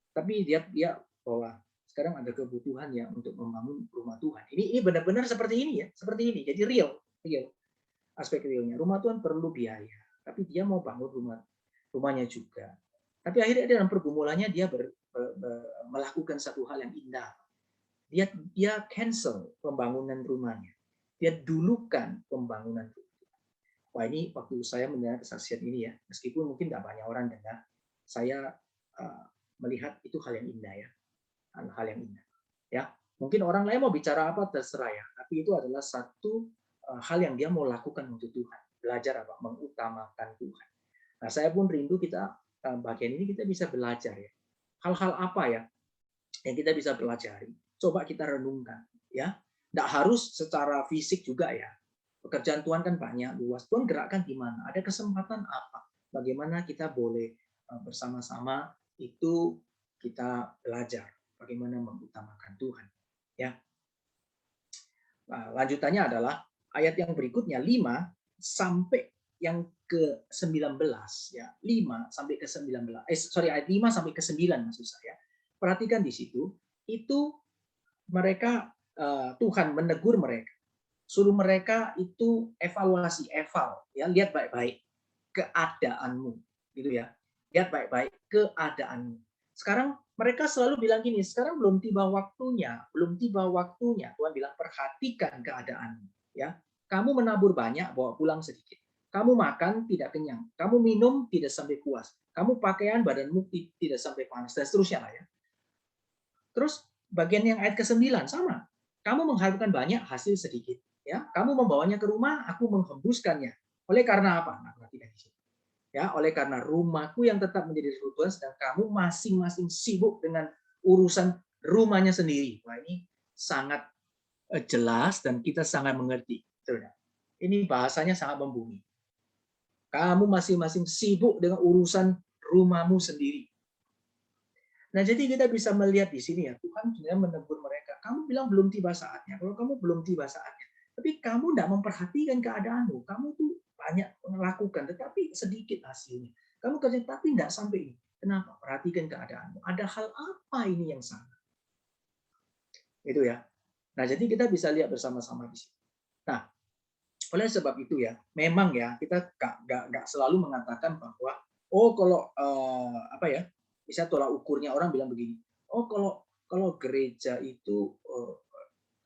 Tapi dia bahwa sekarang ada kebutuhan ya untuk membangun rumah Tuhan. Ini benar-benar seperti ini ya, seperti ini. Jadi real aspek realnya. Rumah Tuhan perlu biaya, tapi dia mau bangun rumahnya juga. Tapi akhirnya dalam pergumulannya dia melakukan satu hal yang indah. Dia cancel pembangunan rumahnya. Dia dulukan pembangunan rumahnya. Wah ini waktu saya mendengar kesaksian ini ya, meskipun mungkin tidak banyak orang dengar, saya melihat itu hal yang indah ya, hal yang indah. Ya, mungkin orang lain mau bicara apa terserah ya, tapi itu adalah satu hal yang dia mau lakukan untuk Tuhan. Belajar apa? Mengutamakan Tuhan. Nah, saya pun rindu kita bagian ini kita bisa belajar ya. Hal-hal apa ya yang kita bisa pelajari? Coba kita renungkan ya. Tidak harus secara fisik juga ya. Pekerjaan Tuhan kan banyak, luas. Tuhan gerakkan di mana? Ada kesempatan apa? Bagaimana kita boleh bersama-sama itu kita belajar bagaimana mengutamakan Tuhan. Ya. Nah, lanjutannya adalah ayat yang berikutnya 5 sampai yang ke-19 ya. 5 sampai ke-19. Ayat 5 sampai ke-9 maksud saya. Perhatikan di situ, itu mereka Tuhan menegur mereka. Suruh mereka itu evaluasi, ya, lihat baik-baik keadaanmu gitu ya. Lihat baik-baik keadaanmu. Sekarang mereka selalu bilang gini, sekarang belum tiba waktunya. Tuhan bilang perhatikan keadaanmu ya. Kamu menabur banyak, bawa pulang sedikit. Kamu makan tidak kenyang, kamu minum tidak sampai puas. Kamu pakaian badanmu tidak sampai panas dan seterusnya lah ya. Terus bagian yang ayat ke-9 sama. Kamu mengharapkan banyak, hasil sedikit. Ya, kamu membawanya ke rumah, aku menghembuskannya. Oleh karena apa? Nah, perhatikan di sini. Ya, oleh karena rumahku yang tetap menjadi Tuhan, sedang kamu masing-masing sibuk dengan urusan rumahnya sendiri. Wah, ini sangat jelas dan kita sangat mengerti. Ini bahasanya sangat membumi. Kamu masing-masing sibuk dengan urusan rumahmu sendiri. Nah, jadi kita bisa melihat di sini ya, Tuhan sebenarnya menegur mereka. Kamu bilang belum tiba saatnya. Kalau kamu belum tiba saatnya, tapi kamu tidak memperhatikan keadaanmu. Kamu tuh banyak melakukan, tetapi sedikit hasilnya. Kamu kerja, tapi tidak sampai ini. Kenapa? Perhatikan keadaanmu. Ada hal apa ini yang salah? Itu ya. Nah, jadi kita bisa lihat bersama-sama di sini. Nah, oleh sebab itu ya, memang ya kita nggak selalu mengatakan bahwa kalau apa ya, bisa tolak ukurnya orang bilang begini, kalau gereja itu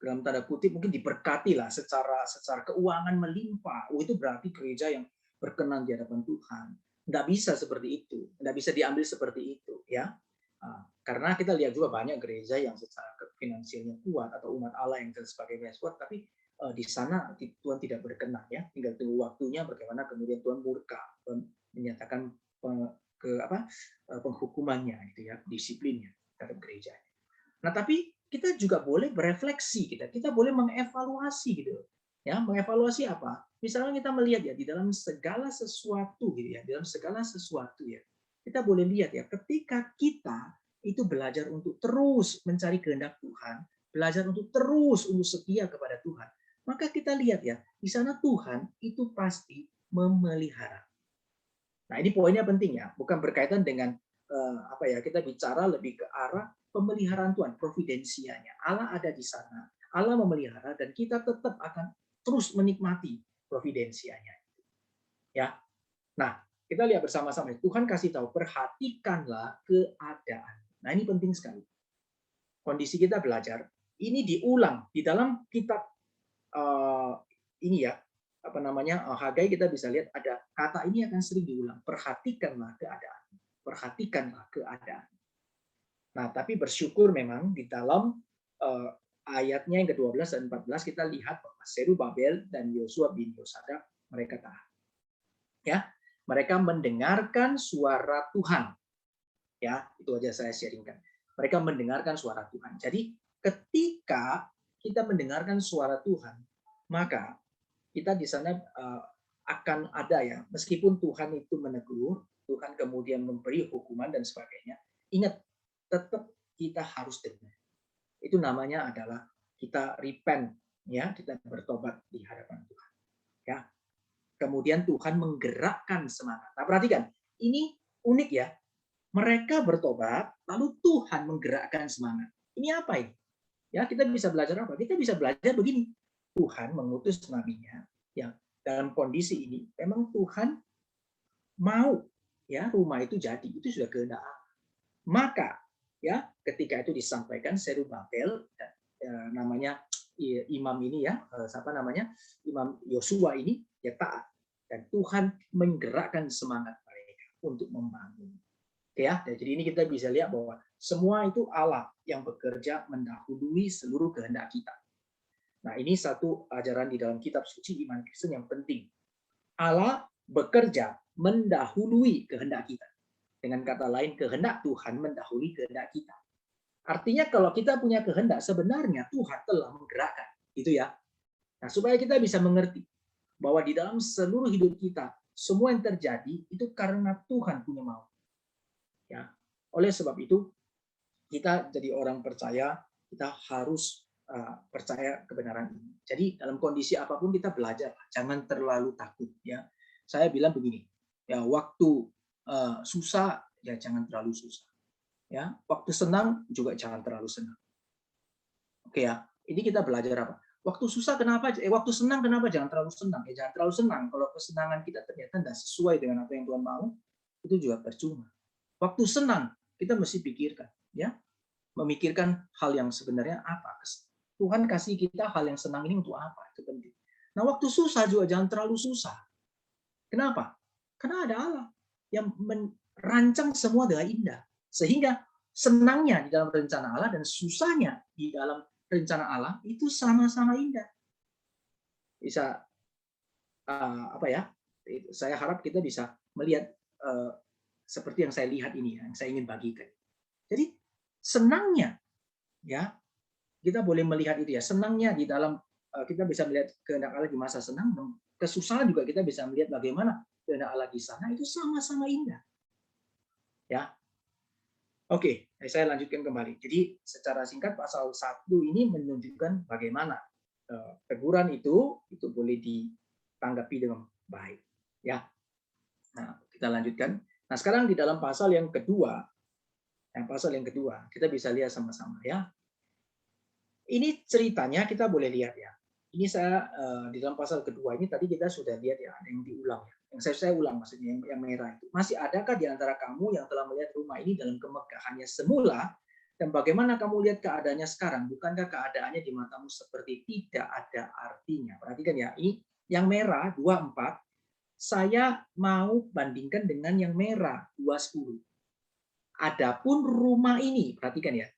dalam tanda kutip mungkin diberkati lah secara keuangan melimpah, itu berarti gereja yang berkenan di hadapan Tuhan. Nggak bisa seperti itu, nggak bisa diambil seperti itu ya. Karena kita lihat juga banyak gereja yang secara finansialnya kuat atau umat Allah yang sebagai kuat, tapi di sana Tuhan tidak berkenan ya, tinggal tunggu waktunya bagaimana kemudian Tuhan murka menyatakan penghukumannya itu ya, disiplinnya terhadap gereja. Nah, tapi kita juga boleh berefleksi, kita boleh mengevaluasi gitu. Ya, mengevaluasi apa? Misalnya kita melihat ya di dalam segala sesuatu gitu ya, di dalam segala sesuatu ya. Kita boleh lihat ya, ketika kita itu belajar untuk terus mencari kehendak Tuhan, belajar untuk terus untuk setia kepada Tuhan, maka kita lihat ya, di sana Tuhan itu pasti memelihara. Nah, ini poinnya penting ya, bukan berkaitan dengan apa ya, kita bicara lebih ke arah pemeliharaan Tuhan, providensianya. Allah ada di sana, Allah memelihara, dan kita tetap akan terus menikmati providensianya. Ya, nah kita lihat bersama-sama. Tuhan kasih tahu, perhatikanlah keadaan. Nah, ini penting sekali. Kondisi kita belajar, ini diulang di dalam kitab ini ya, apa namanya, Hagai, kita bisa lihat ada kata ini akan sering diulang. Perhatikanlah keadaan. Perhatikanlah keadaan. Nah, tapi bersyukur memang di dalam ayatnya yang ke-12 dan 14 kita lihat bahwa Zerubabel dan Yosua bin Yosadak mereka taat. Ya, mereka mendengarkan suara Tuhan. Ya, itu aja saya sharingkan. Mereka mendengarkan suara Tuhan. Jadi, ketika kita mendengarkan suara Tuhan, maka kita di sana akan ada ya, meskipun Tuhan itu menegur, Tuhan kemudian memberi hukuman dan sebagainya, ingat, tetap kita harus dengar. Itu namanya adalah kita repent, ya, kita bertobat di hadapan Tuhan. Ya, kemudian Tuhan menggerakkan semangat. Nah, perhatikan, ini unik ya. Mereka bertobat, lalu Tuhan menggerakkan semangat. Ini apa ini? Ya, kita bisa belajar apa? Kita bisa belajar begini. Tuhan mengutus nabinya yang dalam kondisi ini memang Tuhan mau ya rumah itu jadi, itu sudah kehendak Allah. Maka ya ketika itu disampaikan Zerubabel namanya imam ini ya, siapa namanya? Imam Yosua ini ya taat, dan Tuhan menggerakkan semangat mereka untuk membangun. Ya, jadi ini kita bisa lihat bahwa semua itu Allah yang bekerja mendahului seluruh kehendak kita. Nah, ini satu ajaran di dalam kitab suci iman Kristen yang penting. Allah bekerja mendahului kehendak kita. Dengan kata lain, kehendak Tuhan mendahului kehendak kita. Artinya kalau kita punya kehendak, sebenarnya Tuhan telah menggerakkan. Itu ya. Nah, supaya kita bisa mengerti bahwa di dalam seluruh hidup kita, semua yang terjadi itu karena Tuhan punya mau. Ya. Oleh sebab itu, kita jadi orang percaya, kita harus percaya kebenaran ini. Jadi dalam kondisi apapun kita belajar, jangan terlalu takut. Ya, saya bilang begini, ya waktu susah ya jangan terlalu susah. Ya, waktu senang juga jangan terlalu senang. Oke ya, ini kita belajar apa? Waktu susah kenapa? Waktu senang kenapa jangan terlalu senang? Ya jangan terlalu senang. Kalau kesenangan kita ternyata tidak sesuai dengan apa yang Tuhan mau, itu juga percuma. Waktu senang kita mesti pikirkan, ya, memikirkan hal yang sebenarnya apa. Tuhan kasih kita hal yang senang ini untuk apa? Itu penting. Nah, waktu susah juga jangan terlalu susah. Kenapa? Karena ada Allah yang merancang semua dengan indah. Sehingga senangnya di dalam rencana Allah dan susahnya di dalam rencana Allah itu sama-sama indah. Bisa apa ya? Saya harap kita bisa melihat seperti yang saya lihat ini, yang saya ingin bagikan. Jadi senangnya, ya, kita boleh melihat itu ya, senangnya di dalam kita bisa melihat kehendak Allah di masa senang, dan kesusahan juga kita bisa melihat bagaimana kehendak Allah di sana itu sama-sama indah. Ya, oke, saya lanjutkan kembali. Jadi secara singkat pasal 1 ini menunjukkan bagaimana teguran itu boleh ditanggapi dengan baik. Ya, nah kita lanjutkan. Nah sekarang di dalam pasal yang kedua, kita bisa lihat sama-sama ya. Ini ceritanya kita boleh lihat ya. Ini saya di dalam pasal kedua ini tadi kita sudah lihat ya, ada yang diulang ya. Yang saya ulang maksudnya yang merah itu. Masih adakah di antara kamu yang telah melihat rumah ini dalam kemegahannya semula, dan bagaimana kamu lihat keadaannya sekarang? Bukankah keadaannya di matamu seperti tidak ada artinya? Perhatikan ya, ini yang merah 24, saya mau bandingkan dengan yang merah 20. Adapun rumah ini, perhatikan ya,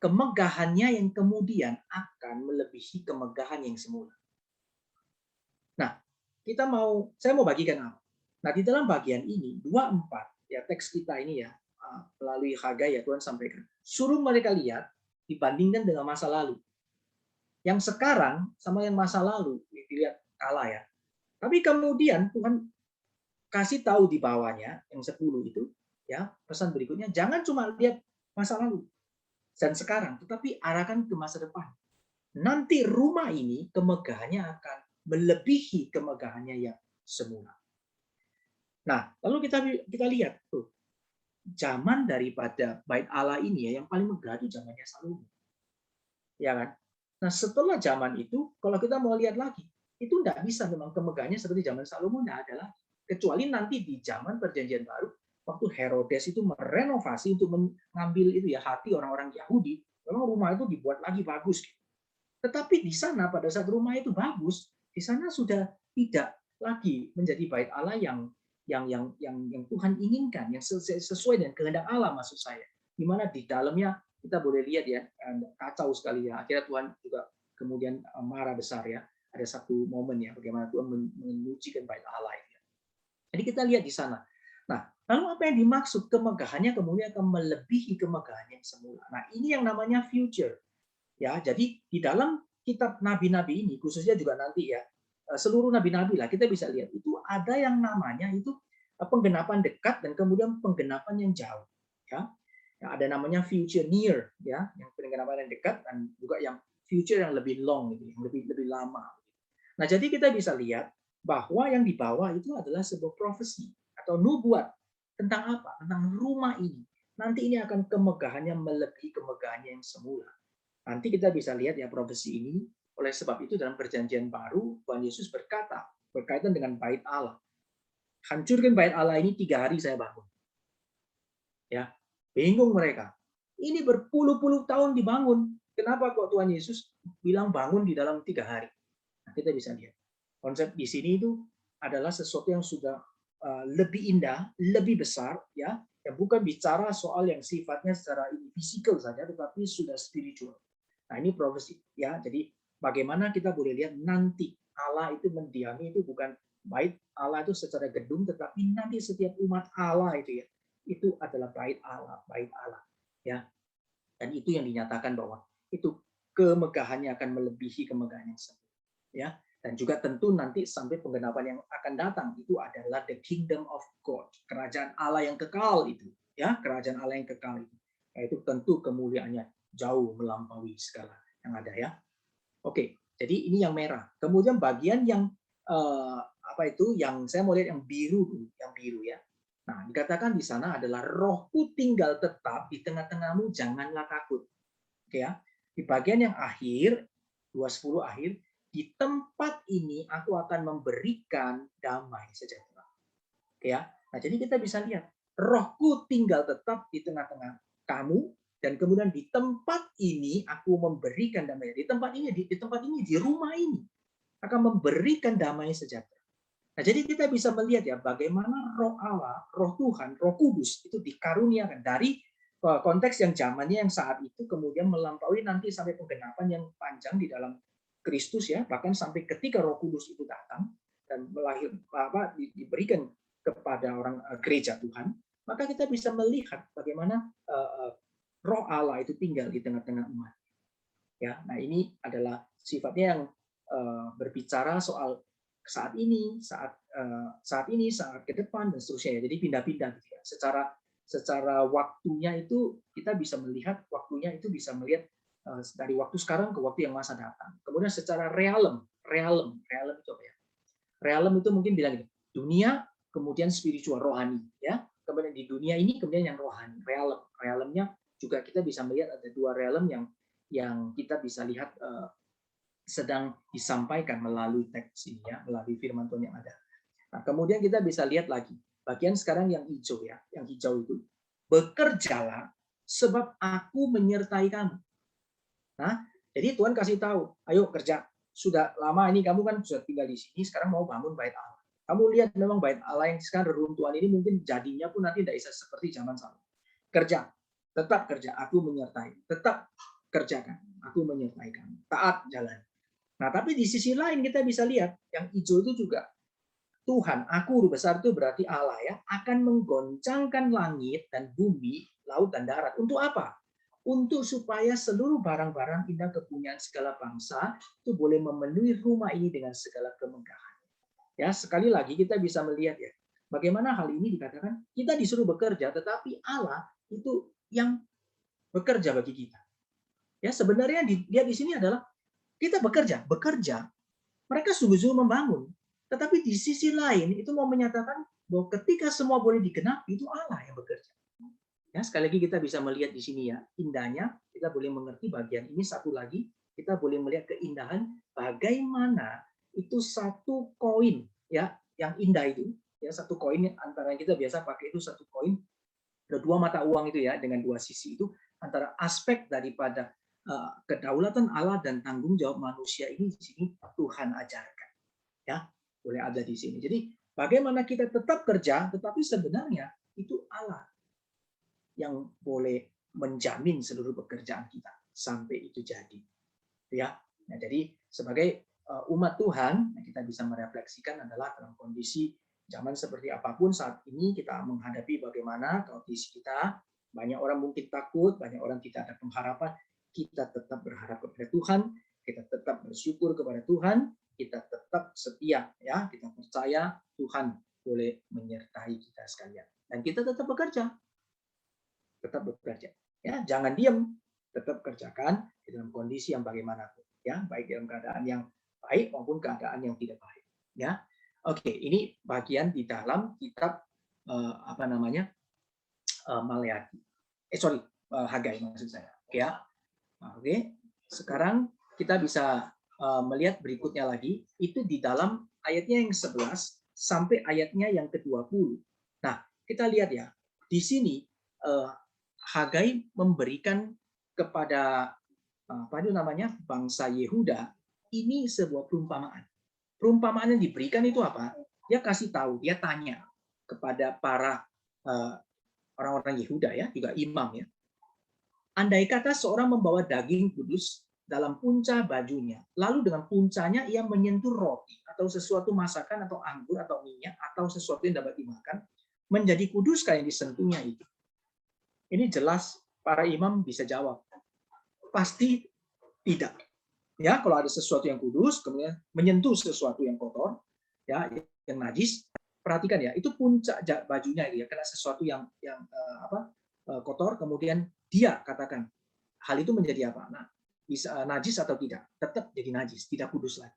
kemegahannya yang kemudian akan melebihi kemegahan yang semula. Nah, saya mau bagikan apa? Nah, di dalam bagian ini 24 ya, teks kita ini ya, melalui Hagai ya Tuhan sampaikan. Suruh mereka lihat dibandingkan dengan masa lalu. Yang sekarang sama yang masa lalu dilihat kalah ya. Tapi kemudian Tuhan kasih tahu di bawahnya yang 10 itu ya, pesan berikutnya jangan cuma lihat masa lalu dan sekarang, tetapi arahkan ke masa depan. Nanti rumah ini kemegahannya akan melebihi kemegahannya yang semula. Nah, lalu kita lihat tuh, zaman daripada bait Allah ini ya, yang paling megah itu zamannya Salomo. Ya kan? Nah, setelah zaman itu, kalau kita mau lihat lagi, itu tidak bisa memang kemegahannya seperti zaman Salomo, tidak ada lagi. Kecuali nanti di zaman Perjanjian Baru, waktu Herodes itu merenovasi untuk mengambil itu ya hati orang-orang Yahudi, memang rumah itu dibuat lagi bagus. Tetapi di sana pada saat rumah itu bagus, di sana sudah tidak lagi menjadi bait Allah yang Tuhan inginkan, yang sesuai dengan kehendak Allah maksud saya. Di mana di dalamnya kita boleh lihat ya, kacau sekali ya. Akhirnya Tuhan juga kemudian marah besar ya. Ada satu momen ya bagaimana Tuhan menyucikan bait Allah itu. Jadi kita lihat di sana. Nah, lalu apa yang dimaksud kemegahannya kemudian akan melebihi kemegahan yang semula. Nah, ini yang namanya future. Ya, jadi di dalam kitab nabi-nabi ini khususnya juga nanti ya seluruh nabi-nabi lah kita bisa lihat itu ada yang namanya itu penggenapan dekat dan kemudian penggenapan yang jauh ya. Ya, ada namanya future near ya, yang penggenapan yang dekat dan juga yang future yang lebih long gitu, yang lebih lama. Nah, jadi kita bisa lihat bahwa yang di bawah itu adalah sebuah profesi atau nubuat tentang apa? Tentang rumah ini. Nanti ini akan kemegahannya melebihi kemegahannya yang semula. Nanti kita bisa lihat ya profesi ini. Oleh sebab itu dalam perjanjian baru Tuhan Yesus berkata berkaitan dengan bait Allah. Hancurkan bait Allah ini 3 hari saya bangun. Ya, bingung mereka. Ini berpuluh-puluh tahun dibangun. Kenapa kok Tuhan Yesus bilang bangun di dalam 3 hari? Nah, kita bisa lihat. Konsep di sini itu adalah sesuatu yang sudah lebih indah, lebih besar, ya, yang bukan bicara soal yang sifatnya secara fisikal saja, tetapi sudah spiritual. Nah, ini profesi ya. Jadi bagaimana kita boleh lihat nanti Allah itu mendiami itu bukan bait Allah itu secara gedung, tetapi nanti setiap umat Allah itu ya, itu adalah bait Allah ya. Dan itu yang dinyatakan bahwa itu kemegahannya akan melebihi kemegahan yang semula ya. Dan juga tentu nanti sampai penggenapan yang akan datang itu adalah the kingdom of God, kerajaan Allah yang kekal itu ya, kerajaan Allah yang kekal itu. Yaitu tentu kemuliaannya jauh melampaui segala yang ada ya. Oke, jadi ini yang merah. Kemudian bagian yang apa itu? Yang saya mau lihat yang biru dulu, yang biru ya. Nah, dikatakan di sana adalah rohku tinggal tetap di tengah-tengahmu, janganlah takut. Oke ya. Di bagian yang akhir 20 akhir, di tempat ini aku akan memberikan damai sejahtera. Oke ya. Nah, jadi kita bisa lihat rohku tinggal tetap di tengah-tengah kamu, dan kemudian di tempat ini aku memberikan damai. Di tempat ini, di rumah ini akan memberikan damai sejahtera. Nah, jadi kita bisa melihat ya bagaimana roh Allah, roh Tuhan, roh kudus itu dikaruniakan dari konteks yang zamannya yang saat itu kemudian melampaui nanti sampai penggenapan yang panjang di dalam Kristus ya, bahkan sampai ketika Roh Kudus itu datang, dan diberikan kepada orang gereja Tuhan, maka kita bisa melihat bagaimana Roh Allah itu tinggal di tengah-tengah umat. Ya, nah ini adalah sifatnya yang berbicara soal saat ini, saat ke depan dan seterusnya. Jadi pindah-pindah gitu ya. Secara waktunya itu kita bisa melihat waktunya itu bisa melihat dari waktu sekarang ke waktu yang masa datang. Kemudian secara realem itu apa ya? Realem itu mungkin bilang gitu, dunia kemudian spiritual rohani ya. Kemudian di dunia ini kemudian yang rohani, realemnya juga kita bisa melihat ada dua realem yang kita bisa lihat sedang disampaikan melalui teks ini ya, melalui firman Tuhan yang ada. Nah, kemudian kita bisa lihat lagi bagian sekarang yang hijau ya, yang hijau itu bekerjalah sebab aku menyertai kamu. Nah, jadi Tuhan kasih tahu, ayo kerja. Sudah lama ini kamu kan sudah tinggal di sini, sekarang mau bangun bait Allah. Kamu lihat memang bait Allah yang sekarang reruntuhan ini mungkin jadinya pun nanti tidak bisa seperti zaman Salomo. Kerja, tetap kerja, aku menyertai. Tetap kerjakan, aku menyertai kamu. Taat jalan. Nah, tapi di sisi lain kita bisa lihat yang hijau itu juga Tuhan, aku huruf besar itu berarti Allah ya, akan menggoncangkan langit dan bumi, laut dan darat. Untuk apa? Untuk supaya seluruh barang-barang indah kepunyaan segala bangsa itu boleh memenuhi rumah ini dengan segala kemegahan. Ya, sekali lagi kita bisa melihat ya, bagaimana hal ini dikatakan kita disuruh bekerja, tetapi Allah itu yang bekerja bagi kita. Ya, sebenarnya dia di sini adalah kita bekerja. Mereka sungguh-sungguh membangun, tetapi di sisi lain itu mau menyatakan bahwa ketika semua boleh digenapi itu Allah yang bekerja. Ya, sekali lagi kita bisa melihat di sini ya, indahnya kita boleh mengerti bagian ini. Satu lagi, kita boleh melihat keindahan bagaimana itu satu koin ya, yang indah itu, ya satu koin antara yang kita biasa pakai itu satu koin, ada dua mata uang itu ya dengan dua sisi itu antara aspek daripada kedaulatan Allah dan tanggung jawab manusia ini di sini Tuhan ajarkan. Ya, boleh ada di sini. Jadi bagaimana kita tetap kerja tetapi sebenarnya itu Allah yang boleh menjamin seluruh pekerjaan kita sampai itu jadi. Ya. Nah, jadi sebagai umat Tuhan, kita bisa merefleksikan adalah dalam kondisi zaman seperti apapun saat ini kita menghadapi bagaimana kondisi kita, banyak orang mungkin takut, banyak orang tidak ada pengharapan, kita tetap berharap kepada Tuhan, kita tetap bersyukur kepada Tuhan, kita tetap setia ya, kita percaya Tuhan boleh menyertai kita sekalian. Dan kita tetap bekerja. Ya, jangan diam, tetap kerjakan di dalam kondisi yang bagaimanapun ya, baik dalam keadaan yang baik maupun keadaan yang tidak baik ya. Oke, ini bagian di dalam kitab Maleakhi. Hagai maksud saya. Ya. Oke. Sekarang kita bisa melihat berikutnya lagi itu di dalam ayatnya yang 11 sampai ayatnya yang ke-20. Nah, kita lihat ya. Di sini Hagai memberikan kepada bangsa Yehuda ini sebuah perumpamaan. Perumpamaan yang diberikan itu apa? Dia kasih tahu, dia tanya kepada para orang-orang Yehuda ya, juga imam ya. Andai kata seorang membawa daging kudus dalam punca bajunya, lalu dengan puncanya ia menyentuh roti atau sesuatu masakan atau anggur atau minyak atau sesuatu yang dapat dimakan, menjadi kudus kayak yang disentuhnya itu. Ini jelas para imam bisa jawab. Pasti tidak. Ya, kalau ada sesuatu yang kudus, kemudian menyentuh sesuatu yang kotor, ya, yang najis, perhatikan ya, itu puncak bajunya ya, kena sesuatu yang kotor, kemudian dia katakan hal itu menjadi apa? Nah, bisa najis atau tidak? Tetap jadi najis, tidak kudus lagi.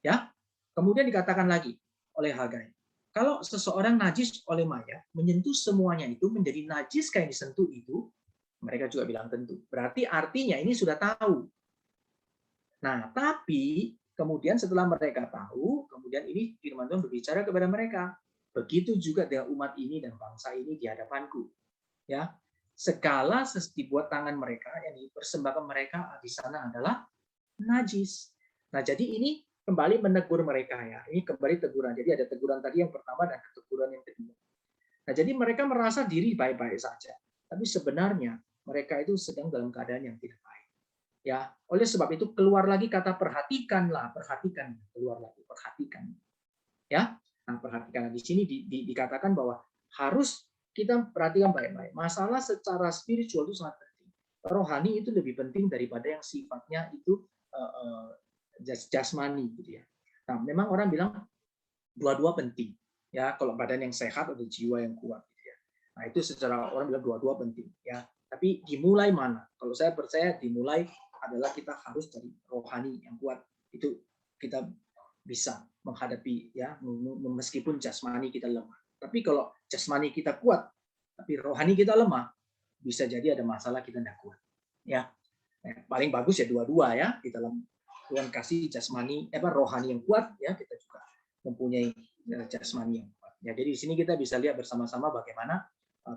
Ya. Kemudian dikatakan lagi oleh Hagai, kalau seseorang najis oleh mayat, menyentuh semuanya itu menjadi najis kayak disentuh itu, mereka juga bilang tentu. Berarti artinya ini sudah tahu. Nah, tapi kemudian setelah mereka tahu, kemudian ini firman Tuhan berbicara kepada mereka. Begitu juga dengan umat ini dan bangsa ini di hadapanku. Ya, segala dibuat tangan mereka yang dipersembahkan mereka di sana adalah najis. Nah, jadi ini kembali menegur mereka ya. Ini kembali teguran. Jadi ada teguran tadi yang pertama dan teguran yang kedua. Nah, jadi mereka merasa diri baik-baik saja. Tapi sebenarnya mereka itu sedang dalam keadaan yang tidak baik. Ya, oleh sebab itu keluar lagi kata perhatikanlah, perhatikan, keluar lagi, perhatikan. Ya, nah perhatikan di sini dikatakan bahwa harus kita perhatikan baik-baik. Masalah secara spiritual itu sangat penting. Rohani itu lebih penting daripada yang sifatnya itu jasmani gitu ya. Nah, memang orang bilang dua-dua penting. Ya, kalau badan yang sehat atau jiwa yang kuat gitu ya. Nah, itu secara orang bilang dua-dua penting ya. Tapi dimulai mana? Kalau saya percaya dimulai adalah kita harus dari rohani yang kuat. Itu kita bisa menghadapi ya meskipun jasmani kita lemah. Tapi kalau jasmani kita kuat tapi rohani kita lemah, bisa jadi ada masalah kita tidak kuat. Ya. Paling bagus ya dua-dua ya di dalam Tuhan kasih jasmani rohani yang kuat ya kita juga mempunyai jasmani yang kuat. Ya, jadi di sini kita bisa lihat bersama-sama bagaimana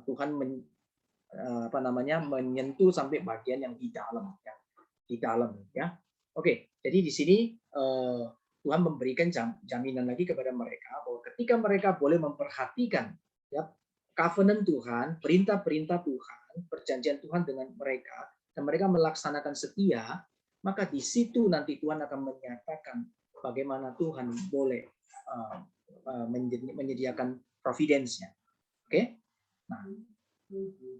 Tuhan menyentuh sampai bagian yang di dalam ya. Oke, jadi di sini Tuhan memberikan jaminan lagi kepada mereka bahwa ketika mereka boleh memperhatikan ya covenant Tuhan, perintah-perintah Tuhan, perjanjian Tuhan dengan mereka dan mereka melaksanakan setia, maka di situ nanti Tuhan akan menyatakan bagaimana Tuhan boleh menyediakan providence-nya. Oke? Nah,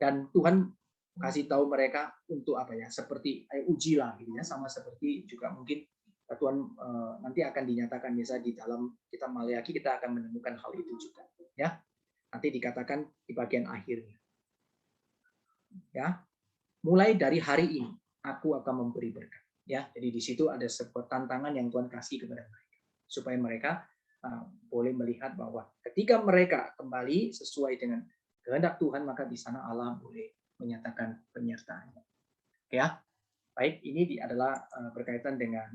dan Tuhan kasih tahu mereka untuk apa ya? Seperti ujilah gitu ya, sama seperti juga mungkin Tuhan nanti akan dinyatakan misalnya di dalam kitab Maleakhi kita akan menemukan hal itu juga ya. Nanti dikatakan di bagian akhirnya. Ya. Mulai dari hari ini aku akan memberi berkat. Ya, jadi di situ ada sebuah tantangan yang Tuhan kasih kepada mereka supaya mereka boleh melihat bahwa ketika mereka kembali sesuai dengan kehendak Tuhan maka di sana Allah boleh menyatakan penyertaannya. Ya, baik ini adalah berkaitan dengan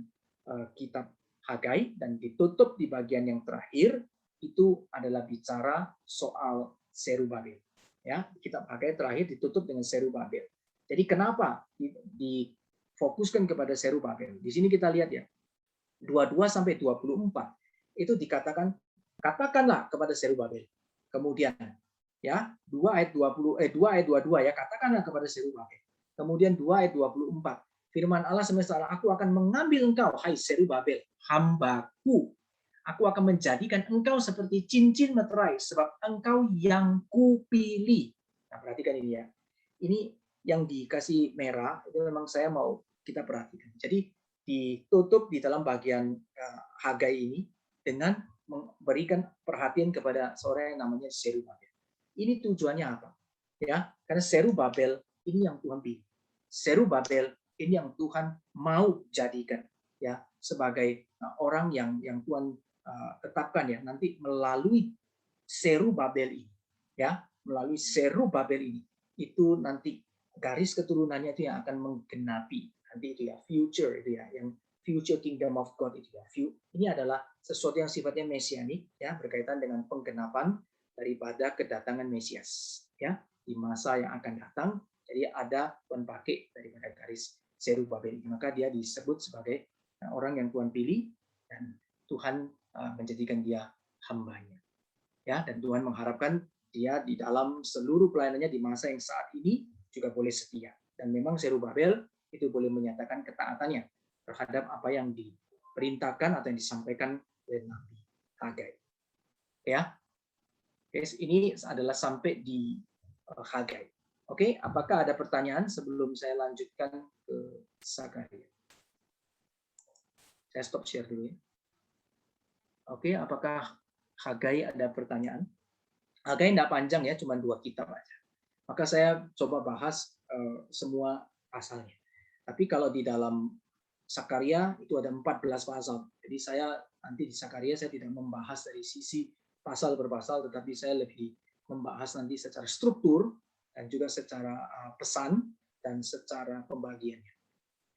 kitab Hagai dan ditutup di bagian yang terakhir itu adalah bicara soal Serubabel. Ya, kitab Hagai terakhir ditutup dengan Serubabel. Jadi kenapa difokuskan kepada Serubabel? Di sini kita lihat ya, 22 sampai 24 itu dikatakan katakanlah kepada Serubabel. Kemudian ya, 2 ayat 22 ya, katakanlah kepada Serubabel. Kemudian 2 ayat 24. Firman Allah semesta Allah, aku akan mengambil engkau, hai Serubabel, hambaku. Aku akan menjadikan engkau seperti cincin meterai, sebab engkau yang kupilih. Nah, perhatikan ini ya. Ini yang dikasih merah itu memang saya mau kita perhatikan. Jadi ditutup di dalam bagian Hagai ini dengan memberikan perhatian kepada seorang yang namanya Serubabel. Ini tujuannya apa? Ya, karena Serubabel ini yang Tuhan pilih. Serubabel ini yang Tuhan mau jadikan ya sebagai orang yang Tuhan tetapkan ya nanti melalui Serubabel ini ya melalui Serubabel ini itu nanti garis keturunannya itu yang akan menggenapi nanti itu ya future itu ya yang future kingdom of God itu ya. Ini adalah sesuatu yang sifatnya mesianik ya berkaitan dengan penggenapan daripada kedatangan Mesias ya di masa yang akan datang. Jadi ada Tuhan pakai daripada garis Serubabel ini maka dia disebut sebagai orang yang Tuhan pilih dan Tuhan menjadikan dia hambanya ya dan Tuhan mengharapkan dia di dalam seluruh pelayanannya di masa yang saat ini juga boleh setia. Dan memang Serubabel itu boleh menyatakan ketaatannya terhadap apa yang diperintahkan atau yang disampaikan oleh Nabi Hagai. Ya, ini adalah sampai di Hagai. Oke, apakah ada pertanyaan sebelum saya lanjutkan ke Zakaria? Saya stop share dulu ya. Oke, apakah Hagai ada pertanyaan? Hagai tidak panjang ya, cuma 2 kitab aja. Maka saya coba bahas semua pasalnya. Tapi kalau di dalam Zakaria itu ada 14 pasal. Jadi saya nanti di Zakaria saya tidak membahas dari sisi pasal per pasal, tetapi saya lebih membahas nanti secara struktur dan juga secara pesan dan secara pembagiannya.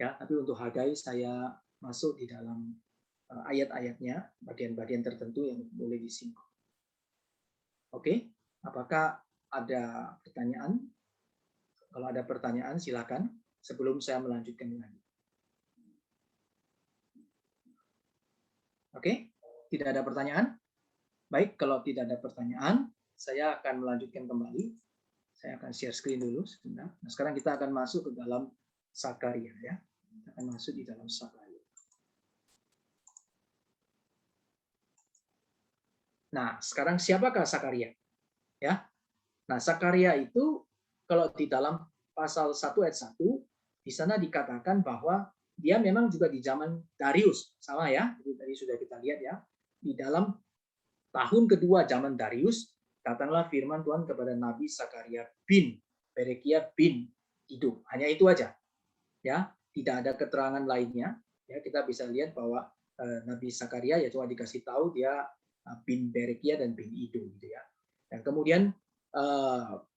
Ya, tapi untuk Hagai saya masuk di dalam ayat-ayatnya, bagian-bagian tertentu yang boleh disinggung. Oke, apakah ada pertanyaan? Kalau ada pertanyaan, silakan sebelum saya melanjutkan lagi. Oke, tidak ada pertanyaan? Baik, kalau tidak ada pertanyaan, saya akan melanjutkan kembali. Saya akan share screen dulu sebentar. Nah, sekarang kita akan masuk ke dalam Zakaria ya. Kita akan masuk di dalam Zakaria. Nah, sekarang siapakah Sakaria? Ya. Nah, Sakaria itu kalau di dalam pasal 1 ayat 1 di sana dikatakan bahwa dia memang juga di zaman Darius, sama ya. Jadi tadi sudah kita lihat ya. Di dalam tahun kedua zaman Darius, datanglah firman Tuhan kepada Nabi Sakaria bin Berekia bin Iddo. Hanya itu aja. Ya, tidak ada keterangan lainnya. Ya, kita bisa lihat bahwa Nabi Sakaria ya cuma dikasih tahu dia bin Berekia dan bin Iddo gitu ya. Dan kemudian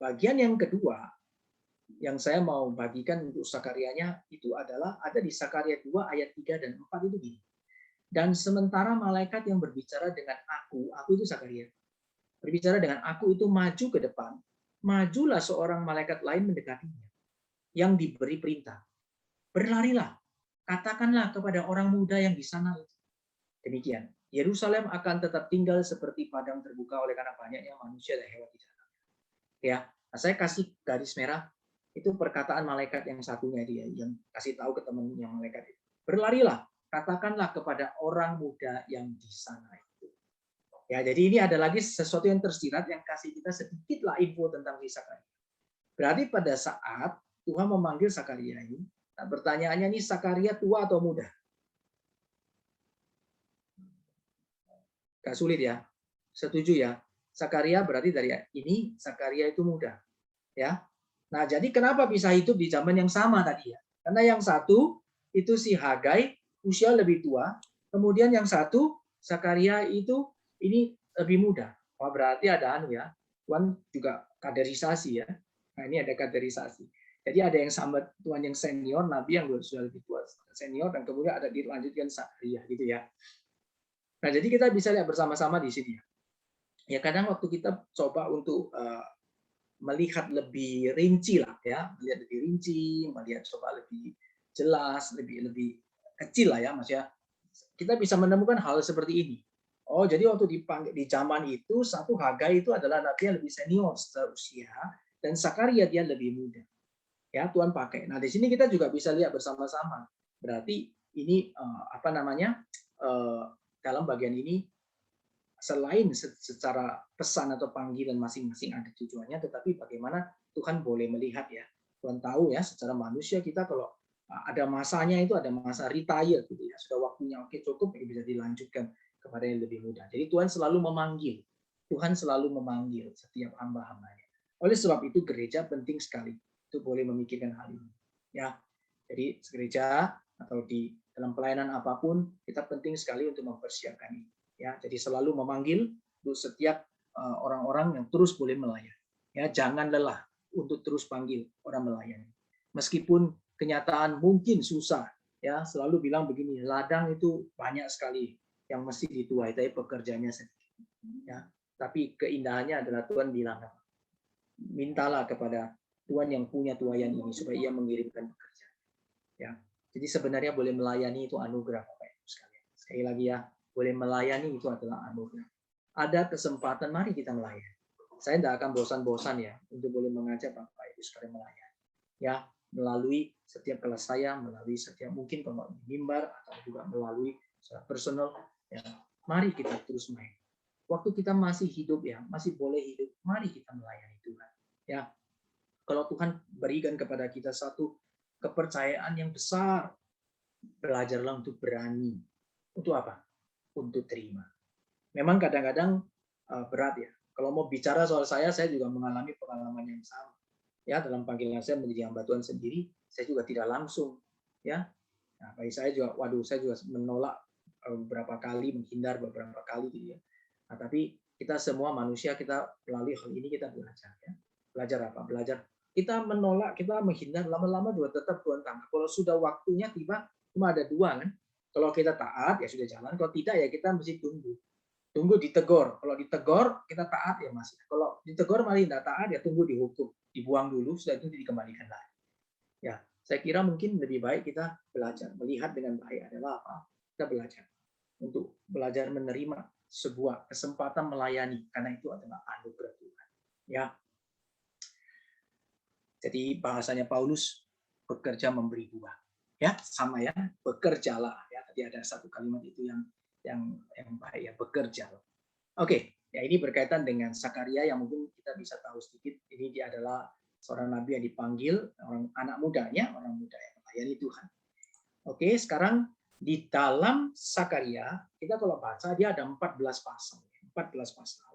bagian yang kedua yang saya mau bagikan untuk Sakarianya itu adalah ada di Sakaria 2 ayat 3 dan 4 itu gini. Dan sementara malaikat yang berbicara dengan aku itu Sakaria, berbicara dengan aku itu maju ke depan, majulah seorang malaikat lain mendekatinya yang diberi perintah. Berlarilah, katakanlah kepada orang muda yang di sana itu. Demikian. Yerusalem akan tetap tinggal seperti padang terbuka oleh karena banyaknya manusia dan hewan di sana. Ya, nah, saya kasih garis merah itu perkataan malaikat yang satunya dia yang kasih tahu ke temannya malaikat itu. Berlarilah, katakanlah kepada orang muda yang di sana itu. Ya, jadi ini ada lagi sesuatu yang tersirat yang kasih kita sedikit lah info tentang si Sakaria. Berarti pada saat Tuhan memanggil Sakaria ini, nah pertanyaannya ini Sakaria tua atau muda? Gak sulit ya. Setuju ya. Sakaria berarti dari ini Sakaria itu muda. Ya. Nah, jadi kenapa bisa hidup di zaman yang sama tadi ya? Karena yang satu itu si Hagai usia lebih tua, kemudian yang satu Sakaria itu ini lebih muda. Wah, berarti ada anu ya. Tuhan juga kaderisasi ya. Nah, ini ada kaderisasi. Jadi ada yang sama Tuhan yang senior, nabi yang sudah lebih tua senior, dan kemudian ada dilanjutkan Sakaria gitu ya. Nah, jadi kita bisa lihat bersama-sama di sini ya. Ya kadang waktu kita coba untuk melihat lebih rinci lah ya, melihat lebih rinci, melihat coba lebih jelas, lebih lebih kecil lah ya, maksudnya kita bisa menemukan hal seperti ini. Oh, jadi waktu dipanggil di zaman itu satu Hagai itu adalah nabi yang lebih senior secara usia dan Sakaria dia lebih muda. Ya, Tuhan pakai. Nah, di sini kita juga bisa lihat bersama-sama. Berarti ini apa namanya? Dalam bagian ini selain secara pesan atau panggilan masing-masing ada tujuannya, tetapi bagaimana Tuhan boleh melihat ya. Tuhan tahu ya secara manusia kita kalau ada masanya itu ada masa retire gitu ya. Sudah waktunya oke cukup bisa dilanjutkan kepada yang lebih muda. Jadi Tuhan selalu memanggil. Tuhan selalu memanggil setiap hamba-hambanya. Oleh sebab itu gereja penting sekali untuk boleh memikirkan hal ini. Ya. Jadi gereja atau di dalam pelayanan apapun kita penting sekali untuk mempersiapkan ini. Ya, jadi selalu memanggil untuk setiap orang-orang yang terus boleh melayani. Ya, jangan lelah untuk terus panggil orang melayani. Meskipun kenyataan mungkin susah, ya selalu bilang begini, ladang itu banyak sekali yang mesti dituai, tapi pekerjaannya sedikit. Ya, tapi keindahannya adalah Tuhan bilang, mintalah kepada Tuhan yang punya tuayan ini supaya Ia mengirimkan pekerja. Ya, jadi sebenarnya boleh melayani itu anugerah, Bapak Ibu sekalian. Sekali lagi ya, boleh melayani itu adalah anugerah. Ada kesempatan, mari kita melayani. Saya tidak akan bosan-bosan ya untuk boleh mengajak Bapak Ibu sekalian melayani. Ya, melalui setiap kelas saya, melalui setiap mungkin kalau di mimbar atau juga melalui secara personal, ya, mari kita terus main. Waktu kita masih hidup ya, masih boleh hidup, mari kita melayani Tuhan. Ya, kalau Tuhan berikan kepada kita satu kepercayaan yang besar, belajarlah untuk berani. Untuk apa? Untuk terima. Memang kadang-kadang berat ya. Kalau mau bicara soal saya juga mengalami pengalaman yang sama. Ya, dalam panggilan saya menjadi hamba Tuhan sendiri, saya juga tidak langsung. Ya, nah, bagi saya juga, saya juga menolak beberapa kali, menghindar beberapa kali gitu ya. Nah, tapi kita semua manusia, kita melalui hal ini kita belajar ya. Belajar apa? Belajar. Kita menolak, kita menghindar, lama-lama juga tetap Tuhan tangkap. Kalau sudah waktunya tiba, cuma ada dua kan. Kalau kita taat ya sudah jalan, kalau tidak ya kita mesti tunggu. Tunggu ditegur. Kalau ditegur kita taat ya masih. Kalau ditegur malah tidak taat ya tunggu dihukum, dibuang dulu, sudah itu dikembalikan lagi. Ya, saya kira mungkin lebih baik kita belajar melihat dengan baik adalah apa? Kita belajar untuk belajar menerima sebuah kesempatan melayani karena itu adalah anugerah Tuhan. Ya. Jadi bahasanya Paulus bekerja memberi buah. Ya, sama ya, bekerjalah ya. Tadi ada satu kalimat itu yang baik ya, bekerja. Oke, Ya, ini berkaitan dengan Zakaria yang mungkin kita bisa tahu sedikit. Ini dia adalah seorang nabi yang dipanggil, orang anak mudanya, orang muda yang melayani Tuhan. Oke, sekarang di dalam Zakaria, kita kalau baca dia ada 14 pasal. 14 pasal.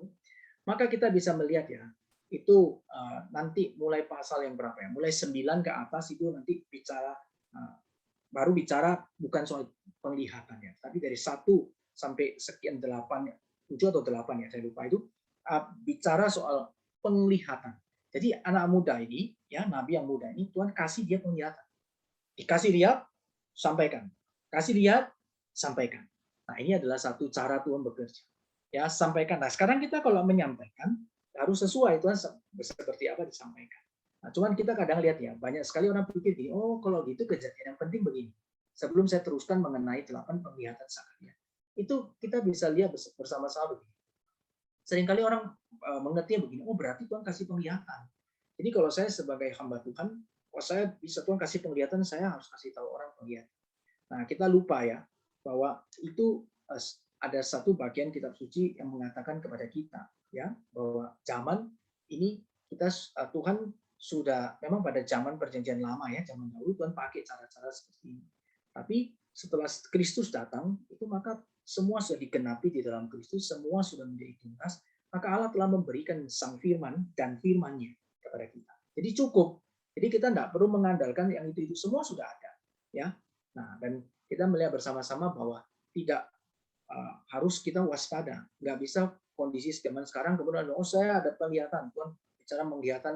Maka kita bisa melihat ya, itu nanti mulai pasal yang berapa ya? Mulai 9 ke atas itu nanti bicara baru bicara bukan soal penglihatannya, tapi dari 1 sampai sekian 8, 7 atau 8 ya, saya lupa itu bicara soal penglihatan. Jadi anak muda ini, ya nabi yang muda ini, Tuhan kasih dia penglihatan. Dikasih lihat, sampaikan. Kasih lihat, sampaikan. Nah, ini adalah satu cara Tuhan bekerja. Ya, sampaikan. Nah, sekarang kita kalau menyampaikan harus sesuai Tuhan seperti apa disampaikan. Nah, cuman kita kadang lihat ya, banyak sekali orang pikir gini, oh kalau gitu kejadian yang penting begini. Sebelum saya teruskan mengenai 8 penglihatan Zakaria, itu kita bisa lihat bersama-sama begini. Seringkali orang mengertinya begini, oh berarti Tuhan kasih penglihatan. Jadi kalau saya sebagai hamba Tuhan, kalau saya bisa Tuhan kasih penglihatan, saya harus kasih tahu orang penglihatan. Nah, kita lupa ya, bahwa itu ada satu bagian kitab suci yang mengatakan kepada kita, ya, bahwa zaman ini kita Tuhan sudah memang pada zaman perjanjian lama ya, zaman dahulu Tuhan pakai cara-cara seperti ini. Tapi setelah Kristus datang, itu maka semua sudah digenapi di dalam Kristus, semua sudah menjadi tuntas, maka Allah telah memberikan sang firman dan firman-Nya kepada kita. Jadi cukup. Jadi kita tidak perlu mengandalkan yang itu semua sudah ada, ya. Nah, dan kita melihat bersama-sama bahwa tidak harus kita waspada. Nggak bisa kondisi zaman sekarang kemudian oh saya ada penglihatan, Tuhan bicara penglihatan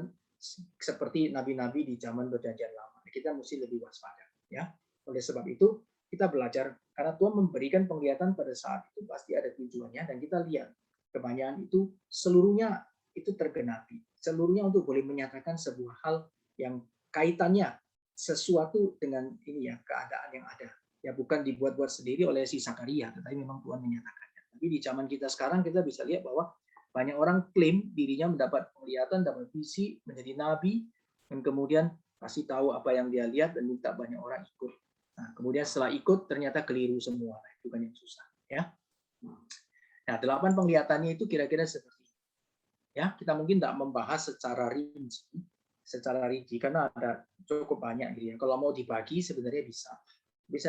seperti nabi-nabi di zaman perjanjian lama. Kita mesti lebih waspada, ya. Oleh sebab itu kita belajar karena Tuhan memberikan penglihatan pada saat itu pasti ada tujuannya dan kita lihat kebanyakan itu seluruhnya itu tergenapi. Seluruhnya untuk boleh menyatakan sebuah hal yang kaitannya sesuatu dengan ini ya keadaan yang ada. Ya bukan dibuat-buat sendiri oleh si Zakaria, tetapi memang Tuhan menyatakannya. Tapi di zaman kita sekarang kita bisa lihat bahwa banyak orang klaim dirinya mendapat penglihatan, dapat visi, menjadi nabi, dan kemudian kasih tahu apa yang dia lihat dan minta banyak orang ikut. Nah, kemudian setelah ikut ternyata keliru semua. Itu kan yang susah, ya. Nah, 8 penglihatannya itu kira-kira seperti ini. Ya, kita mungkin tidak membahas secara rinci karena ada cukup banyak gitu ya. Kalau mau dibagi sebenarnya bisa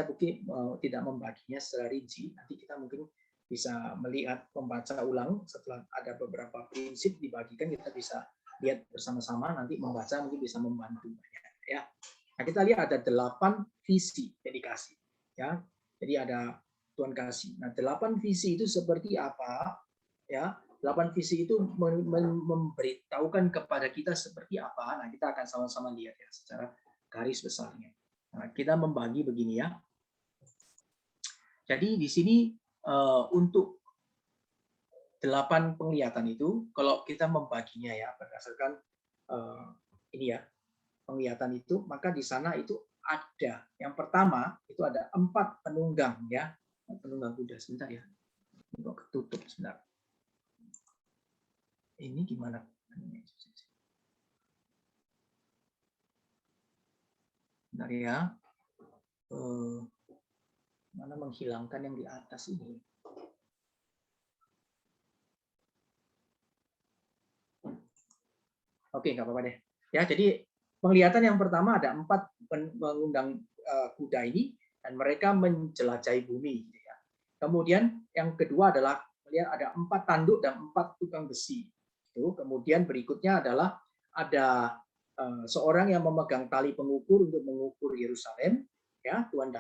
mungkin tidak membaginya secara rinci. Nanti kita mungkin bisa melihat membaca ulang setelah ada beberapa prinsip dibagikan, kita bisa lihat bersama-sama, nanti membaca mungkin bisa membantu banyak ya. Nah, kita lihat ada 8 visi yang dikasih ya. Jadi ada Tuhan kasih. Nah, 8 visi itu seperti apa ya? 8 visi itu memberitahukan kepada kita seperti apa. Nah, kita akan sama-sama lihat ya secara garis besarnya. Nah, kita membagi begini ya. Jadi di sini untuk 8 penglihatan itu, kalau kita membaginya ya berdasarkan ini ya penglihatan itu, maka di sana itu ada yang pertama itu ada 4 penunggang ya, penunggang kuda. Sebentar ya, ini kok ketutup sebentar. Ini gimana? Sebentar ya. Mana menghilangkan yang di atas ini? Oke, nggak apa-apa deh. Ya, jadi penglihatan yang pertama ada 4 penunggang kuda ini dan mereka menjelajahi bumi. Gitu ya. Kemudian yang kedua adalah melihat ada 4 tanduk dan 4 tukang besi. Itu. Kemudian berikutnya adalah ada seorang yang memegang tali pengukur untuk mengukur Yerusalem. Ya, Tuhan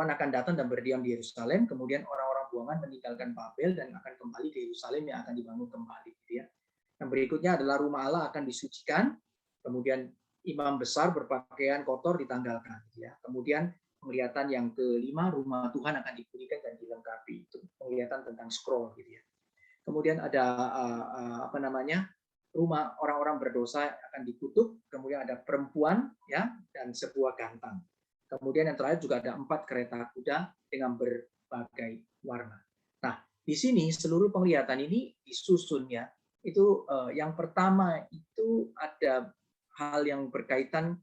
akan datang dan berdiam di Yerusalem. Kemudian orang-orang buangan meninggalkan Babel dan akan kembali ke Yerusalem yang akan dibangun kembali. Gitu ya. Yang berikutnya adalah rumah Allah akan disucikan, kemudian imam besar berpakaian kotor ditanggalkan. Ya. Kemudian penglihatan yang kelima, rumah Tuhan akan dipulihkan dan dilengkapi. Itu penglihatan tentang scroll. Gitu ya. Kemudian ada apa namanya rumah orang-orang berdosa akan ditutup. Kemudian ada perempuan ya dan sebuah gantang. Kemudian yang terakhir juga ada 4 kereta kuda dengan berbagai warna. Nah, di sini seluruh penglihatan ini disusun ya. Itu yang pertama itu ada hal yang berkaitan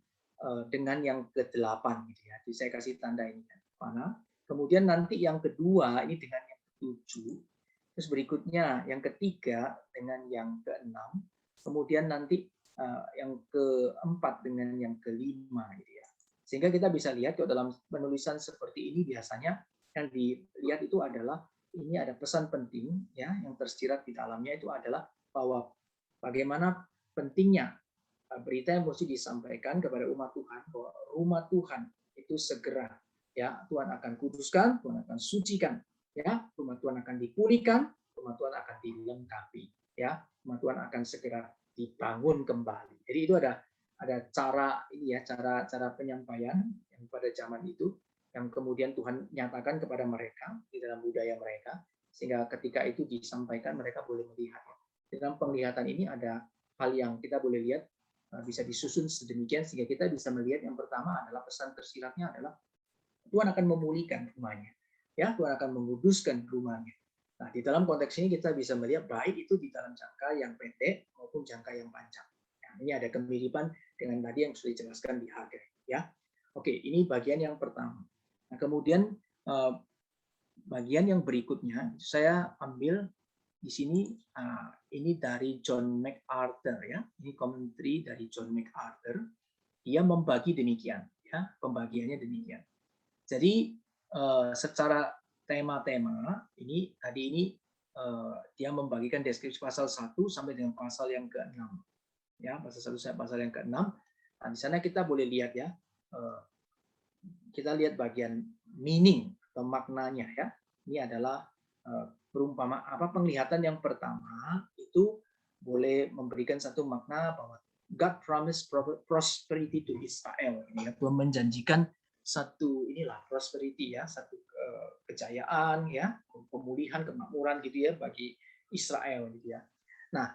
dengan yang ke-8 gitu ya. Jadi saya kasih tanda ini mana. Kemudian nanti yang kedua ini dengan yang ke-7 Terus berikutnya yang ketiga dengan yang keenam, kemudian nanti yang keempat dengan yang kelima gitu ya. Sehingga kita bisa lihat kalau dalam penulisan seperti ini biasanya yang dilihat itu adalah ini ada pesan penting ya yang tersirat di dalamnya itu adalah bahwa bagaimana pentingnya berita yang mesti disampaikan kepada umat Tuhan bahwa rumah Tuhan itu segera ya Tuhan akan kuduskan, Tuhan akan sucikan, ya rumah Tuhan akan dipulihkan, rumah Tuhan akan dilengkapi, ya rumah Tuhan akan segera dibangun kembali. Jadi itu ada cara ini ya cara penyampaian yang pada zaman itu yang kemudian Tuhan nyatakan kepada mereka di dalam budaya mereka sehingga ketika itu disampaikan mereka boleh melihat. Dalam penglihatan ini ada hal yang kita boleh lihat bisa disusun sedemikian sehingga kita bisa melihat yang pertama adalah pesan tersiratnya adalah Tuhan akan memulihkan rumahnya. Ya, Tuhan akan menguduskan rumahnya. Nah, di dalam konteks ini kita bisa melihat baik itu di dalam jangka yang pendek maupun jangka yang panjang. Nah, ini ada kemiripan dengan tadi yang sudah dijelaskan di Hagai. Ya, oke, ini bagian yang pertama. Nah, kemudian bagian yang berikutnya saya ambil di sini ini dari John MacArthur ya. Ini komentari dari John MacArthur. Dia membagi demikian ya, pembagiannya demikian. Jadi secara tema-tema ini tadi ini dia membagikan deskripsi pasal 1 sampai dengan pasal yang ke-6. Ya, pasal 1 sampai pasal yang ke-6. Nah, di sana kita boleh lihat ya. Kita lihat bagian meaning atau maknanya ya. Ini adalah perumpama penglihatan yang pertama itu boleh memberikan satu makna bahwa God promised prosperity to Israel. Ini ya, Tuhan menjanjikan satu inilah prosperity ya, satu kejayaan ya, pemulihan, kemakmuran gitu ya bagi Israel gitu ya. Nah,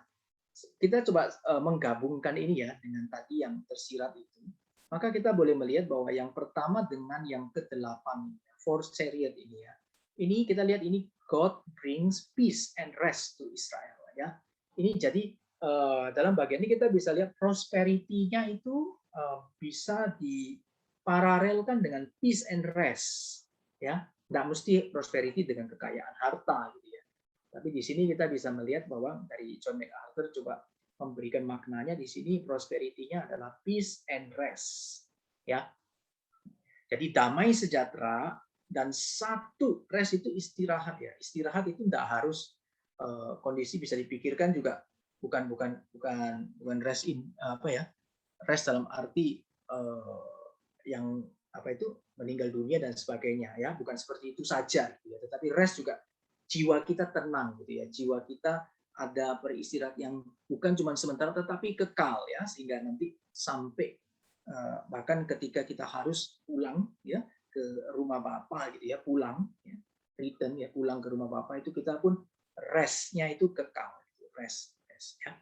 kita coba menggabungkan ini ya dengan tadi yang tersirat itu. Maka kita boleh melihat bahwa yang pertama dengan yang ke-8 fourth chariot ini ya. Ini kita lihat ini God brings peace and rest to Israel ya. Ini jadi dalam bagian ini kita bisa lihat prosperity-nya itu bisa diparalelkan dengan peace and rest ya. Nggak mesti prosperity dengan kekayaan harta gitu ya. Tapi di sini kita bisa melihat bahwa dari John MacArthur coba memberikan maknanya di sini prosperity-nya adalah peace and rest ya. Jadi damai sejahtera dan satu rest itu istirahat ya. Istirahat itu tidak harus kondisi bisa dipikirkan juga bukan rest rest dalam arti yang meninggal dunia dan sebagainya ya, bukan seperti itu saja gitu ya. Tetapi rest juga jiwa kita tenang gitu ya. Jiwa kita ada beristirahat yang bukan cuma sementara tetapi kekal ya, sehingga nanti sampai bahkan ketika kita harus pulang ya ke rumah Bapa gitu ya, pulang ya, return ya, pulang ke rumah Bapa itu kita pun restnya itu kekal gitu. rest ya.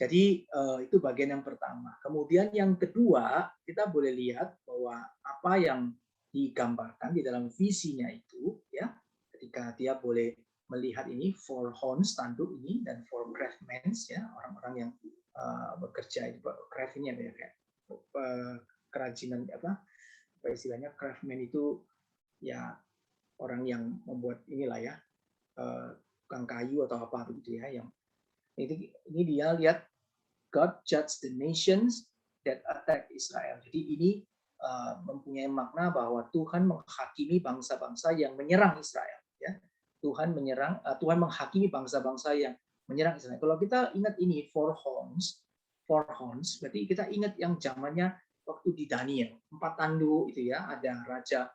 Jadi itu bagian yang pertama. Kemudian yang kedua kita boleh lihat bahwa apa yang digambarkan di dalam visinya itu ya, ketika dia boleh melihat ini four horns tanduk ini dan four craftsmen ya, orang-orang yang bekerja itu craft ini ada ya kayak kerajinan apa istilahnya craftsman itu ya orang yang membuat inilah ya tukang kayu atau apa begitu ya, yang ini dia lihat God judge the nations that attack Israel. Jadi ini mempunyai makna bahwa Tuhan menghakimi bangsa-bangsa yang menyerang Israel ya. Tuhan menghakimi bangsa-bangsa yang menyerang Israel. Kalau kita ingat ini four horns berarti kita ingat yang zamannya waktu di Daniel, 4 tanduk itu ya, ada raja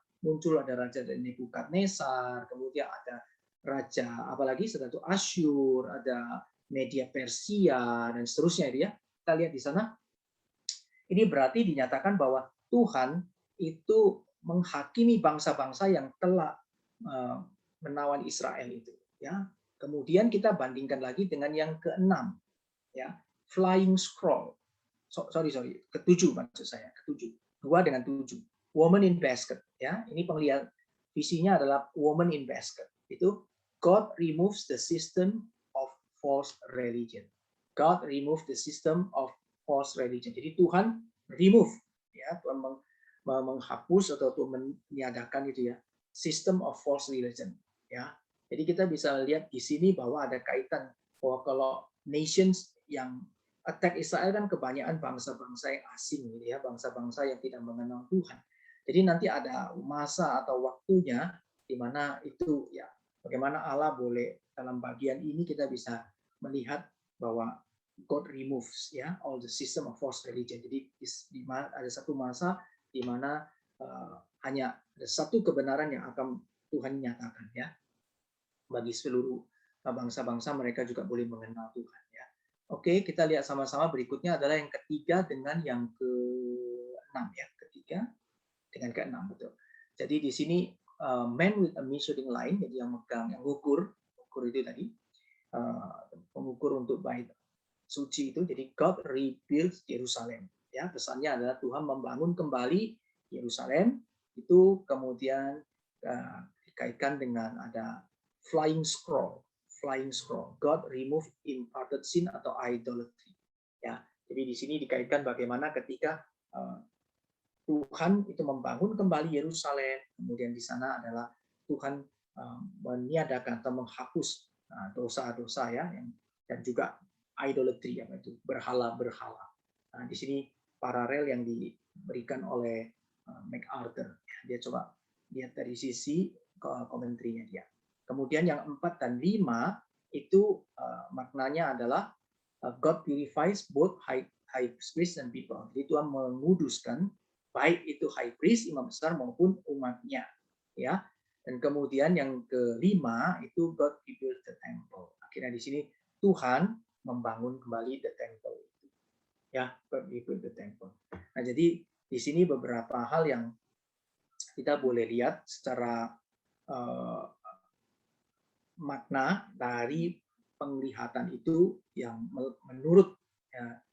dari Nebukadnezar, kemudian ada raja apalagi satu Asyur, ada Media Persia dan seterusnya itu ya. Kita lihat di sana. Ini berarti dinyatakan bahwa Tuhan itu menghakimi bangsa-bangsa yang telah menawan Israel itu ya. Kemudian kita bandingkan lagi dengan yang ke-6 ya, flying scroll. Ke-7 maksud saya, ke-7. 2 dengan 7. Woman in basket ya. Ini penglihatan visinya adalah woman in basket. Itu God removes the system of false religion. God remove the system of false religion. Jadi Tuhan remove ya, Tuhan menghapus atau Tuhan meniadakan itu ya, system of false religion ya. Jadi kita bisa lihat di sini bahwa ada kaitan bahwa kalau nations yang attack Israel kan kebanyakan bangsa-bangsa yang asing gitu ya, bangsa-bangsa yang tidak mengenal Tuhan. Jadi nanti ada masa atau waktunya di mana itu ya bagaimana Allah boleh dalam bagian ini kita bisa melihat bahwa God removes ya all the system of false religion. Jadi ada satu masa di mana hanya ada satu kebenaran yang akan Tuhan nyatakan ya bagi seluruh bangsa-bangsa mereka juga boleh mengenal Tuhan ya. Oke, kita lihat sama-sama berikutnya adalah yang ketiga dengan yang ke-6 ya, ketiga dengan ke-6 betul. Jadi di sini man with a measuring line, jadi yang megang yang ukur itu tadi pengukur untuk bait suci itu. Jadi God rebuilds Yerusalem. Ya, pesannya adalah Tuhan membangun kembali Yerusalem. Itu kemudian dikaitkan dengan ada flying scroll. Flying scroll. God remove imparted sin atau idolatry. Ya, jadi di sini dikaitkan bagaimana ketika Tuhan itu membangun kembali Yerusalem, kemudian di sana adalah Tuhan meniadakan atau menghapus dosa-dosa ya, dan juga idolatry apa itu berhala-berhala. Nah, di sini paralel yang diberikan oleh MacArthur. Dia coba lihat dari sisi komentrinya dia. Kemudian yang 4 dan 5 itu maknanya adalah God purifies both high priest and people. Jadi Tuhan menguduskan baik itu high priest, imam besar maupun umatnya. Ya. Dan kemudian yang kelima itu God rebuild the temple. Akhirnya di sini Tuhan membangun kembali the temple itu. Ya, God rebuild the temple. Nah, jadi di sini beberapa hal yang kita boleh lihat secara makna dari penglihatan itu yang menurut ya,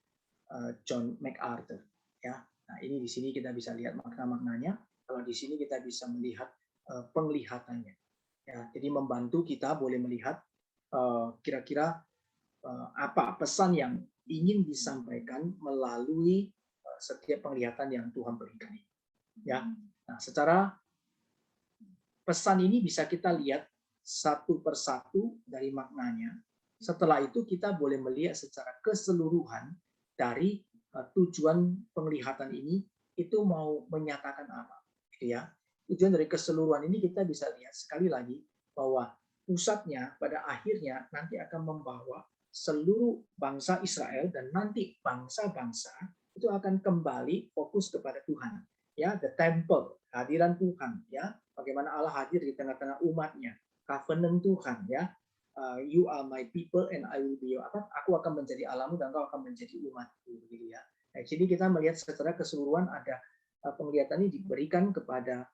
John MacArthur. Ya, nah ini di sini kita bisa lihat makna-maknanya. Kalau di sini kita bisa melihat penglihatannya. Ya, jadi membantu kita boleh melihat kira-kira apa pesan yang ingin disampaikan melalui setiap penglihatan yang Tuhan berikan ini. Ya, nah secara pesan ini bisa kita lihat satu persatu dari maknanya. Setelah itu kita boleh melihat secara keseluruhan dari tujuan penglihatan ini itu mau menyatakan apa, gitu ya. Tujuan dari keseluruhan ini kita bisa lihat sekali lagi bahwa pusatnya pada akhirnya nanti akan membawa seluruh bangsa Israel dan nanti bangsa-bangsa itu akan kembali fokus kepada Tuhan. Ya, the temple, kehadiran Tuhan, ya, bagaimana Allah hadir di tengah-tengah umatnya, covenant Tuhan, ya, you are my people and I will be your, aku akan menjadi Allahmu dan kau akan menjadi umatku, gitu ya. Nah, jadi kita melihat secara keseluruhan ada penglihatan ini diberikan kepada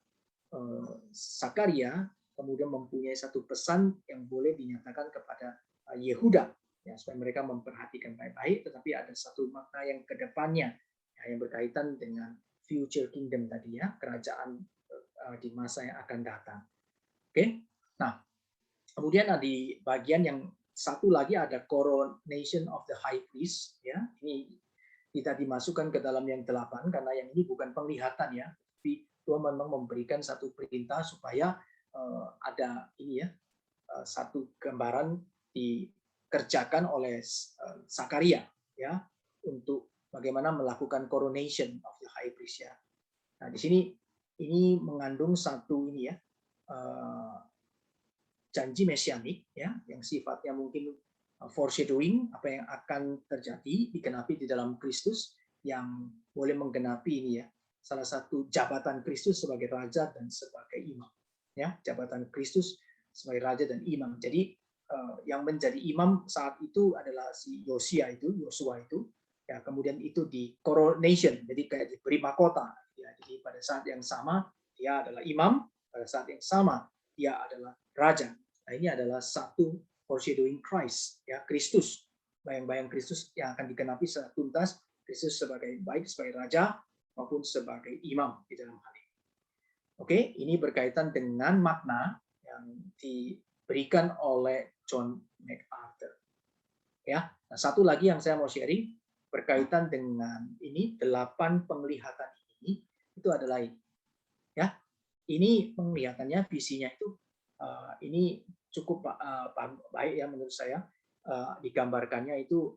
Zakaria, kemudian mempunyai satu pesan yang boleh dinyatakan kepada Yehuda, ya, supaya mereka memperhatikan baik-baik, tetapi ada satu makna yang kedepannya ya, yang berkaitan dengan future kingdom tadi ya, kerajaan di masa yang akan datang. Oke, nah kemudian di bagian yang satu lagi ada coronation of the high priest ya, ini tidak dimasukkan ke dalam yang 8 karena yang ini bukan penglihatan ya, tapi Tuhan memang memberikan satu perintah supaya ada ini ya satu gambaran dikerjakan oleh Zakaria ya untuk bagaimana melakukan coronation of the high priest ya. Nah di sini ini mengandung satu ini ya janji mesianik ya yang sifatnya mungkin foreshadowing apa yang akan terjadi digenapi di dalam Kristus yang boleh menggenapi ini ya salah satu jabatan Kristus sebagai raja dan sebagai imam ya jabatan Kristus sebagai raja dan imam. Jadi yang menjadi imam saat itu adalah si Yosua itu ya kemudian itu di coronation jadi kayak diberi mahkota ya. Jadi pada saat yang sama dia adalah imam, pada saat yang sama dia adalah raja. Nah, ini adalah satu foreshadowing Christ, ya Kristus, bayang-bayang Kristus yang akan digenapi secara tuntas, Kristus sebagai baik sebagai raja maupun sebagai imam di dalam hal ini. Oke, ini berkaitan dengan makna yang diberikan oleh John MacArthur. Ya, nah, satu lagi yang saya mau sharing berkaitan dengan ini 8 penglihatan ini itu adalah ini. Ya, ini penglihatannya visinya itu ini cukup baik ya menurut saya. Digambarkannya itu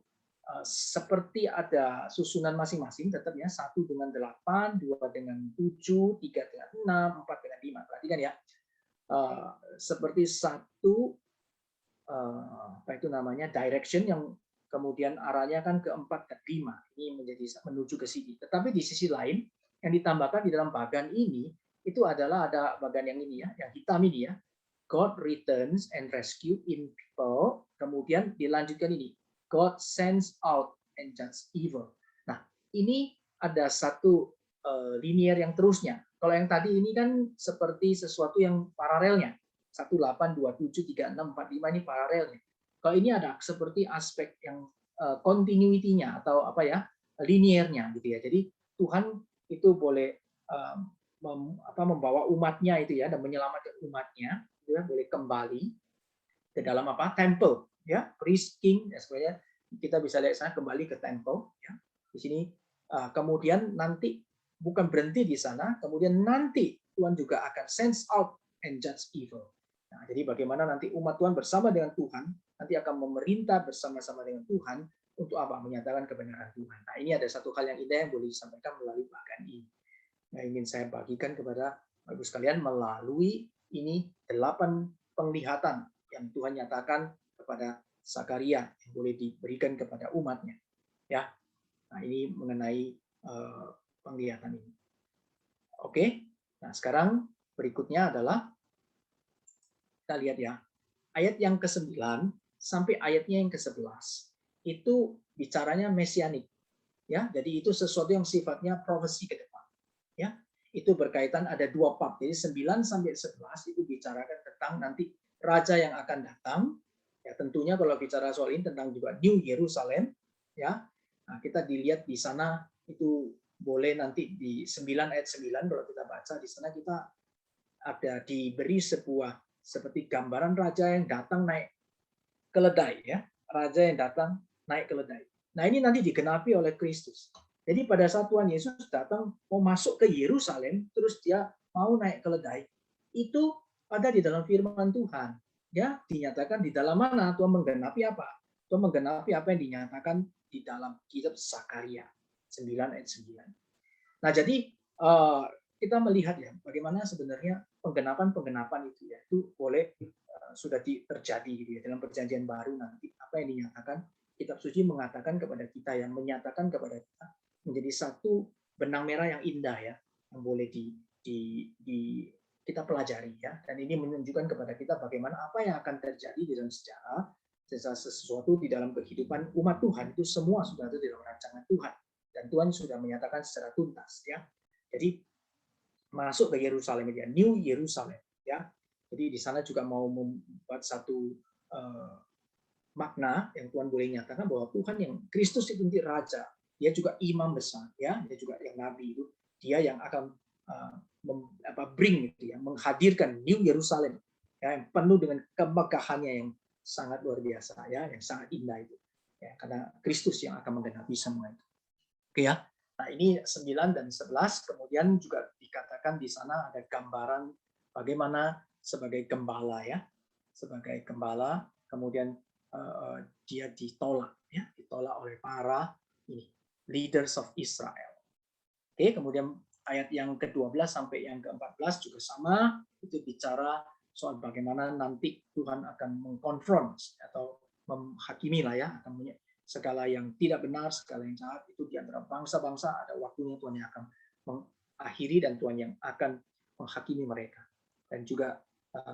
seperti ada susunan masing-masing tetap ya, 1 dengan 8, 2 dengan 7, 3 dengan 6, 4 dengan 5. Perhatikan ya. Seperti satu apa itu namanya direction yang kemudian arahnya kan ke 4 ke 5. Ini menuju ke sini. Tetapi di sisi lain yang ditambahkan di dalam bagan ini itu adalah ada bagan yang ini ya, yang hitam ini ya. God returns and rescue in people. Kemudian dilanjutkan ini. God sends out and judge evil. Nah, ini ada satu linear yang terusnya. Kalau yang tadi ini kan seperti sesuatu yang paralelnya. 1, 8, 2, 7, 3, 6, 4, 5 ini paralelnya. Kalau ini ada seperti aspek yang continuity-nya atau apa ya, linearnya gitu ya. Jadi Tuhan itu boleh membawa umatnya itu ya, dan menyelamatkan umatnya gitu ya, boleh kembali ke dalam apa? Temple ya, priest, king dan sebagainya. Kita bisa lihat sana kembali ke temple ya. Di sini kemudian nanti bukan berhenti di sana, kemudian nanti Tuhan juga akan sends out and judge evil. Nah, jadi bagaimana nanti umat Tuhan bersama dengan Tuhan nanti akan memerintah bersama-sama dengan Tuhan untuk apa? Menyatakan kebenaran Tuhan. Nah, ini ada satu hal yang indah yang boleh disampaikan melalui bagan ini. Nah, ingin saya bagikan kepada Bapak sekalian melalui ini 8 penglihatan yang Tuhan nyatakan kepada Zakaria yang boleh diberikan kepada umatnya. Ya, nah ini mengenai penglihatan ini. Oke, nah sekarang berikutnya adalah kita lihat ya, ayat yang ke-9 sampai ayatnya yang ke-11 itu bicaranya mesianik. Ya, jadi itu sesuatu yang sifatnya profesi ke depan. Ya, itu berkaitan ada 2 bab. Jadi 9 sampai 11 itu bicarakan tentang nanti raja yang akan datang. Ya, tentunya kalau bicara soal ini tentang juga New Yerusalem, ya. Nah, kita dilihat di sana itu boleh nanti di 9 ayat 9 kalau kita baca di sana kita ada diberi sebuah seperti gambaran raja yang datang naik keledai ya. Raja yang datang naik keledai. Nah, ini nanti digenapi oleh Kristus. Jadi pada saat Tuhan Yesus datang mau masuk ke Yerusalem, terus dia mau naik keledai, itu ada di dalam firman Tuhan. Ya, dinyatakan di dalam mana Tuhan menggenapi apa? Tuhan menggenapi apa yang dinyatakan di dalam kitab Zakaria 9 ayat 9. Nah, jadi kita melihat ya bagaimana sebenarnya penggenapan itu ya itu boleh sudah terjadi gitu ya dalam perjanjian baru nanti apa yang dinyatakan kitab suci mengatakan kepada kita yang menyatakan kepada kita menjadi satu benang merah yang indah ya yang boleh kita pelajari ya dan ini menunjukkan kepada kita bagaimana apa yang akan terjadi di dalam sejarah sesuatu di dalam kehidupan umat Tuhan itu semua sudah ada di dalam rancangan Tuhan dan Tuhan sudah menyatakan secara tuntas ya. Jadi masuk ke Yerusalem ya, New Yerusalem ya. Jadi di sana juga mau membuat satu makna yang Tuhan boleh nyatakan bahwa Tuhan yang Kristus itu nanti raja, dia juga imam besar ya, dia juga yang nabi itu, dia yang akan bring gitu ya, menghadirkan New Yerusalem ya, yang penuh dengan kemegahannya yang sangat luar biasa ya, yang sangat indah itu. Ya, karena Kristus yang akan menggenapi semua itu. Oke ya. Nah, ini 9 dan 11 kemudian juga dikatakan di sana ada gambaran bagaimana sebagai gembala ya. Sebagai gembala kemudian dia ditolak ya, ditolak oleh para ini leaders of Israel. Oke, kemudian ayat yang ke-12 sampai yang ke-14 juga sama, itu bicara soal bagaimana nanti Tuhan akan mengkonfront atau menghakimi lah ya, akan segala yang tidak benar, segala yang jahat itu di antara bangsa-bangsa ada waktunya Tuhan yang akan mengakhiri dan Tuhan yang akan menghakimi mereka. Dan juga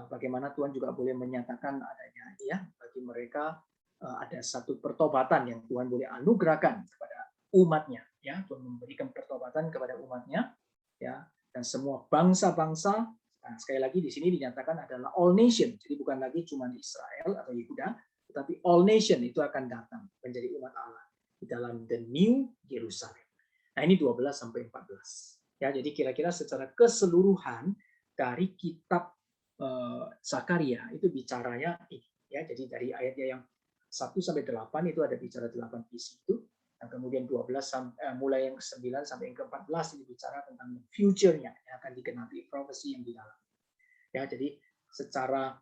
bagaimana Tuhan juga boleh menyatakan adanya ya bagi mereka ada satu pertobatan yang Tuhan boleh anugerahkan kepada umatnya ya, Tuhan memberikan pertobatan kepada umatnya ya, dan semua bangsa-bangsa. Nah, sekali lagi di sini dinyatakan adalah all nation. Jadi bukan lagi cuma Israel atau Yehuda, tetapi all nation itu akan datang menjadi umat Allah di dalam the New Jerusalem. Nah, ini 12 sampai 14. Ya, jadi kira-kira secara keseluruhan dari kitab Zakaria itu bicaranya ini ya. Jadi dari ayatnya yang 1 sampai 8 itu ada bicara 8 visi itu. Dan kemudian 12 mulai yang 9 sampai yang ke-14 ini bicara tentang future-nya yang akan digenapi profesi yang di dalam. Ya, jadi secara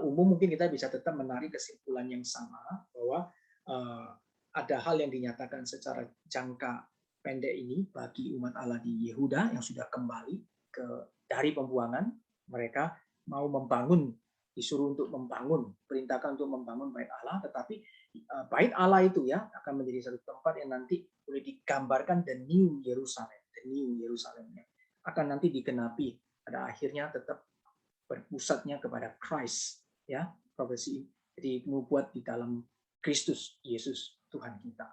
umum mungkin kita bisa tetap menarik kesimpulan yang sama bahwa ada hal yang dinyatakan secara jangka pendek ini bagi umat Allah di Yehuda yang sudah kembali dari pembuangan. Mereka mau membangun, disuruh untuk membangun, perintahkan untuk membangun bait Allah, tetapi bait Allah itu ya akan menjadi satu tempat yang nanti boleh digambarkan the new Jerusalem akan nanti digenapi pada akhirnya tetap berpusatnya kepada Christ, ya, profesi. Jadi nubuat di dalam Kristus Yesus Tuhan kita.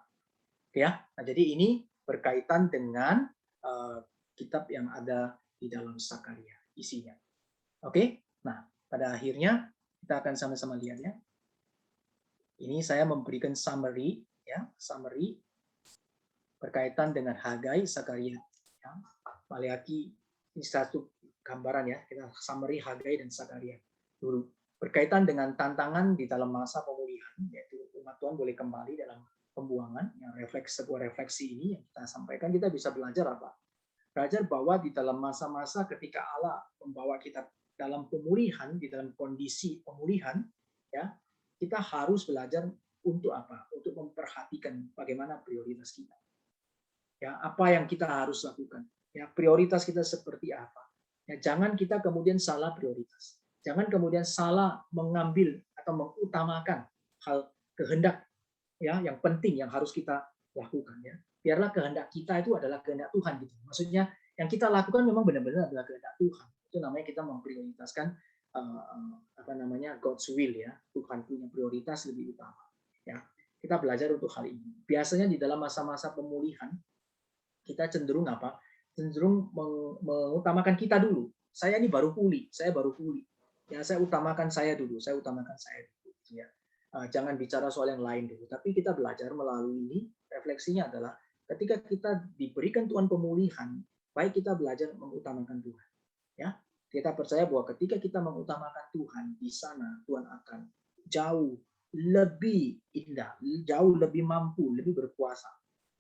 Ya, nah, jadi ini berkaitan dengan kitab yang ada di dalam Sakaria isinya. Oke, nah pada akhirnya kita akan sama-sama lihat ya. Ini saya memberikan summary ya, summary berkaitan dengan Hagai, Sakaria, ya. Maleaki, ini satu gambaran ya, kita summary Hagai dan Sakaria dulu. Berkaitan dengan tantangan di dalam masa pemulihan, yaitu umat Tuhan boleh kembali dalam pembuangan, yang sebuah refleksi ini yang kita sampaikan, kita bisa belajar apa? Belajar bahwa di dalam masa-masa ketika Allah membawa kita dalam pemulihan, di dalam kondisi pemulihan, ya, kita harus belajar untuk apa? Untuk memperhatikan bagaimana prioritas kita. Ya, apa yang kita harus lakukan? Ya, prioritas kita seperti apa? Ya, jangan kita kemudian salah prioritas. Jangan kemudian salah mengambil atau mengutamakan hal kehendak ya yang penting yang harus kita lakukan ya. Biarlah kehendak kita itu adalah kehendak Tuhan gitu. Maksudnya yang kita lakukan memang benar-benar adalah kehendak Tuhan. Itu namanya kita memprioritaskan apa namanya God's will ya. Tuhan punya prioritas lebih utama. Ya. Kita belajar untuk hal ini. Biasanya di dalam masa-masa pemulihan kita cenderung apa? Cenderung mengutamakan kita dulu. Saya ini baru pulih, saya baru pulih. Ya, saya utamakan saya dulu, saya utamakan saya dulu. Ya. Jangan bicara soal yang lain dulu. Tapi kita belajar melalui ini, refleksinya adalah ketika kita diberikan Tuhan pemulihan, baik kita belajar mengutamakan Tuhan. Ya, kita percaya bahwa ketika kita mengutamakan Tuhan, di sana Tuhan akan jauh lebih indah, jauh lebih mampu, lebih berkuasa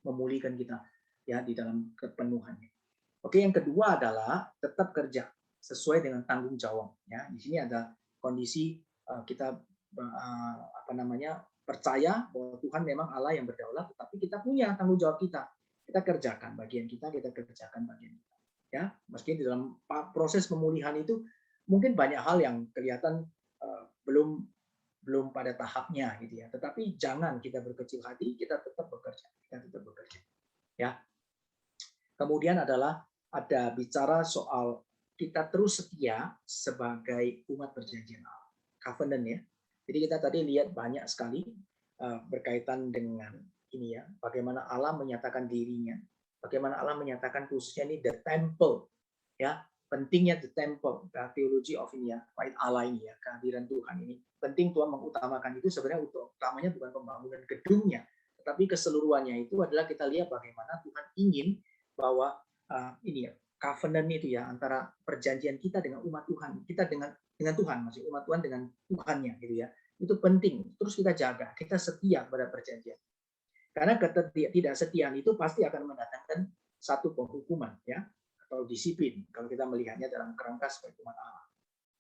memulihkan kita ya di dalam kepenuhannya. Oke, yang kedua adalah tetap kerja sesuai dengan tanggung jawab ya. Di sini ada kondisi kita apa namanya percaya bahwa Tuhan memang Allah yang berdaulat, tetapi kita punya tanggung jawab kita. Kita kerjakan bagian kita kerjakan bagian kita. Ya, meski di dalam proses pemulihan itu mungkin banyak hal yang kelihatan belum pada tahapnya gitu ya. Tetapi jangan kita berkecil hati, kita tetap bekerja. Ya. Kemudian adalah ada bicara soal kita terus setia sebagai umat perjanjian Allah. Covenant ya. Jadi kita tadi lihat banyak sekali berkaitan dengan ini ya, bagaimana Allah menyatakan dirinya, bagaimana Allah menyatakan khususnya ini the temple ya, pentingnya the temple, teologi of ini ya, bait Allah ini ya, kehadiran Tuhan ini. Penting Tuhan mengutamakan itu sebenarnya utamanya bukan pembangunan gedungnya, tetapi keseluruhannya itu adalah kita lihat bagaimana Tuhan ingin bahwa ini ya, covenant itu ya antara perjanjian kita dengan umat Tuhan, kita dengan Tuhan, maksud umat Tuhan dengan Tuhannya gitu ya. Itu penting, terus kita jaga, kita setia pada perjanjian. Karena ketidaksetiaan itu pasti akan mendatangkan satu penghukuman ya atau disiplin kalau kita melihatnya dalam kerangka sebagai umat Allah.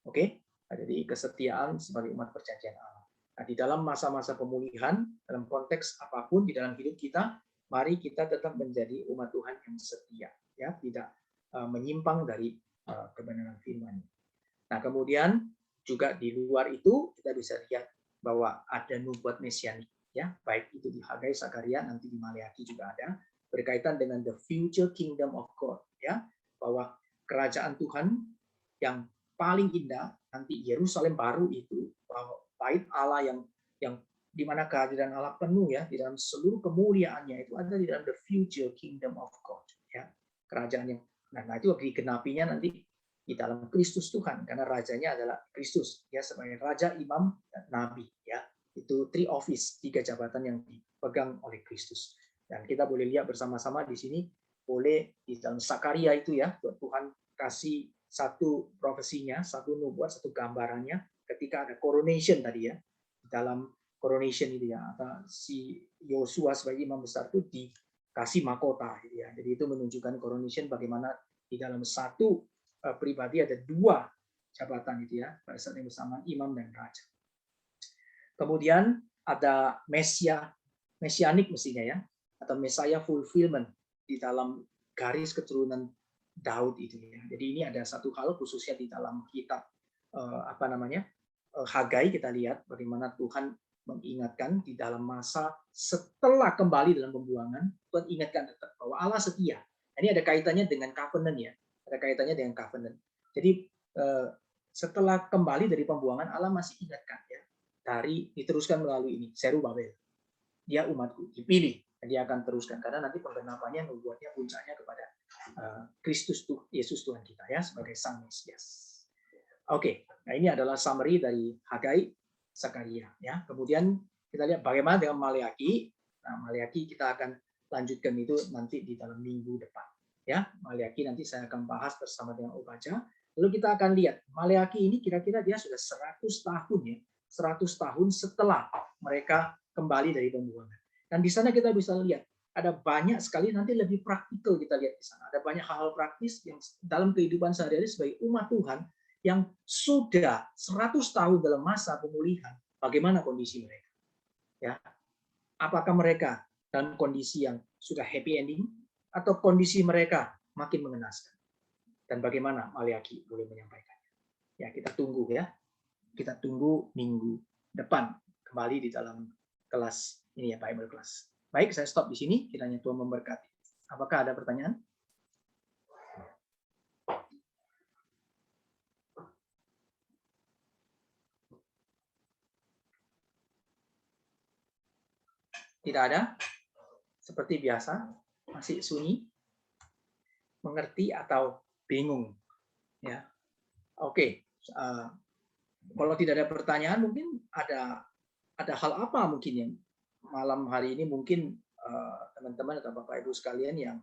Oke? Nah, jadi kesetiaan sebagai umat perjanjian Allah. Nah, di dalam masa-masa pemulihan, dalam konteks apapun di dalam hidup kita, mari kita tetap menjadi umat Tuhan yang setia, ya, tidak menyimpang dari kebenaran firman. Nah, kemudian juga di luar itu kita bisa lihat bahwa ada nubuat mesianik, ya, baik itu di Hagai, Sakaria, nanti di Maleaki juga ada berkaitan dengan the future kingdom of God, ya, bahwa kerajaan Tuhan yang paling indah nanti Yerusalem baru itu, bahwa bait Allah yang di mana kehadiran Allah penuh ya di dalam seluruh kemuliaannya itu ada di dalam the future kingdom of God ya, kerajaan yang nah itu digenapinya nanti di dalam Kristus Tuhan karena rajanya adalah Kristus ya sebagai raja, imam, dan nabi ya, itu three office, 3 jabatan yang dipegang oleh Kristus. Dan kita boleh lihat bersama-sama di sini, boleh di dalam Sakaria itu ya Tuhan kasih satu profesinya, satu nubuat, satu gambarannya ketika ada coronation tadi ya, di dalam coronation itu ya, atau si Yosua sebagai imam besar itu dikasih mahkota gitu ya. Jadi itu menunjukkan coronation bagaimana di dalam satu pribadi ada 2 jabatan itu ya, pada saat yang bersamaan imam dan raja. Kemudian ada mesianik mestinya ya, atau Messiah fulfillment di dalam garis keturunan Daud itu ya. Jadi ini ada satu hal khususnya di dalam kitab Hagai, kita lihat bagaimana Tuhan mengingatkan di dalam masa setelah kembali dalam pembuangan, Tuhan ingatkan tetap bahwa Allah setia. Ini ada kaitannya dengan covenant ya, ada kaitannya dengan covenant. Jadi setelah kembali dari pembuangan, Allah masih ingatkan ya, diteruskan melalui ini, Zerubabel. Dia umatku, dipilih, dan dia akan teruskan karena nanti penggenapannya membuatnya puncaknya kepada Kristus Yesus Tuhan kita ya, sebagai Sang Mesias. Oke, nah ini adalah summary dari Hagai, Zakaria ya. Kemudian kita lihat bagaimana dengan Maleaki. Nah, Maleaki kita akan lanjutkan itu nanti di dalam minggu depan ya. Maleaki nanti saya akan bahas bersama dengan Obaja. Lalu kita akan lihat Maleaki ini kira-kira dia sudah 100 tahun ya. 100 tahun setelah mereka kembali dari pembuangan. Dan di sana kita bisa lihat ada banyak sekali nanti lebih praktikal kita lihat di sana. Ada banyak hal-hal praktis yang dalam kehidupan sehari-hari sebagai umat Tuhan yang sudah 100 tahun dalam masa pemulihan, bagaimana kondisi mereka? Ya, apakah mereka dalam kondisi yang sudah happy ending atau kondisi mereka makin mengenaskan? Dan bagaimana Maleaki boleh menyampaikannya? Ya, kita tunggu ya. Kita tunggu minggu depan kembali di dalam kelas ini ya, Bible Class. Baik, saya stop di sini. Kiranya Tuhan memberkati. Apakah ada pertanyaan? Tidak ada? Seperti biasa, masih sunyi? Mengerti atau bingung? Ya, oke. Kalau tidak ada pertanyaan, mungkin ada hal apa mungkin yang malam hari ini mungkin teman-teman atau Bapak Ibu sekalian yang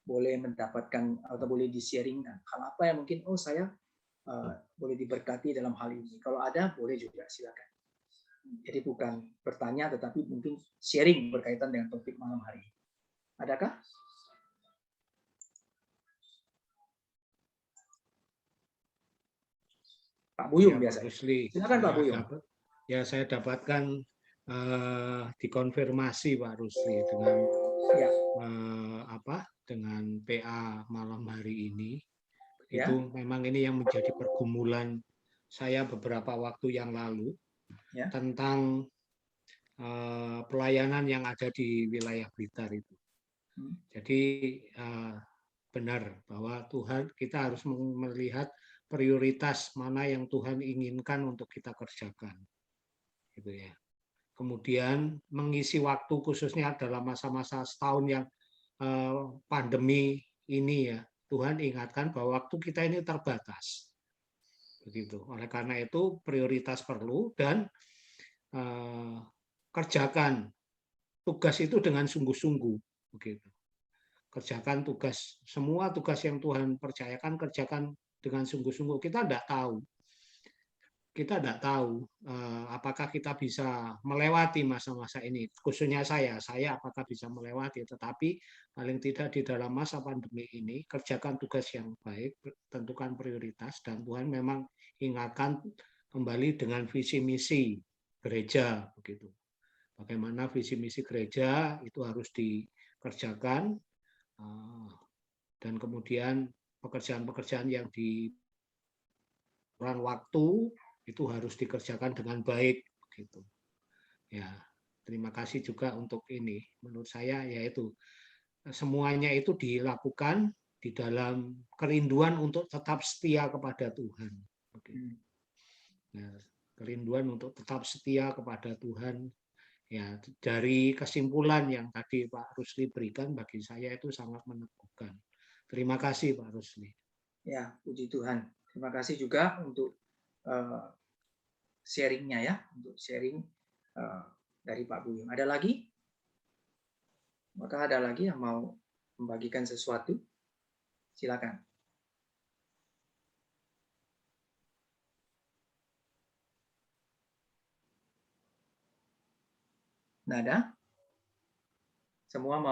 boleh mendapatkan atau boleh di-sharingkan. Hal apa yang mungkin saya boleh diberkati dalam hal ini. Kalau ada, boleh juga, silakan. Jadi bukan bertanya, tetapi mungkin sharing berkaitan dengan topik malam hari ini. Adakah? Pak Buyung ya, biasanya. Silakan Pak Buyung. Ya, saya dapatkan dikonfirmasi Pak Rusli dengan dengan PA malam hari ini. Itu memang ini yang menjadi pergumulan saya beberapa waktu yang lalu tentang pelayanan yang ada di wilayah Blitar itu. Jadi benar bahwa Tuhan, kita harus melihat prioritas mana yang Tuhan inginkan untuk kita kerjakan, gitu ya. Kemudian mengisi waktu khususnya dalam masa-masa setahun yang pandemi ini ya, Tuhan ingatkan bahwa waktu kita ini terbatas, begitu. Oleh karena itu prioritas perlu dan kerjakan tugas itu dengan sungguh-sungguh, begitu. Kerjakan tugas, semua tugas yang Tuhan percayakan, kerjakan dengan sungguh-sungguh. Kita tidak tahu apakah kita bisa melewati masa-masa ini. Khususnya saya apakah bisa melewati. Tetapi paling tidak di dalam masa pandemi ini, kerjakan tugas yang baik, tentukan prioritas, dan Tuhan memang ingatkan kembali dengan visi misi gereja, begitu. Bagaimana visi misi gereja itu harus dikerjakan. Dan kemudian pekerjaan-pekerjaan yang di kurang waktu itu harus dikerjakan dengan baik, gitu. Ya, terima kasih juga untuk ini. Menurut saya yaitu semuanya itu dilakukan di dalam kerinduan untuk tetap setia kepada Tuhan. Ya, kerinduan untuk tetap setia kepada Tuhan. Ya, dari kesimpulan yang tadi Pak Rusli berikan bagi saya itu sangat meneguhkan. Terima kasih Pak Rusli. Ya, puji Tuhan. Terima kasih juga untuk sharingnya ya, untuk sharing dari Pak Buyung. Ada lagi? Maka ada lagi yang mau membagikan sesuatu? Silakan. Nggak ada? Semua mau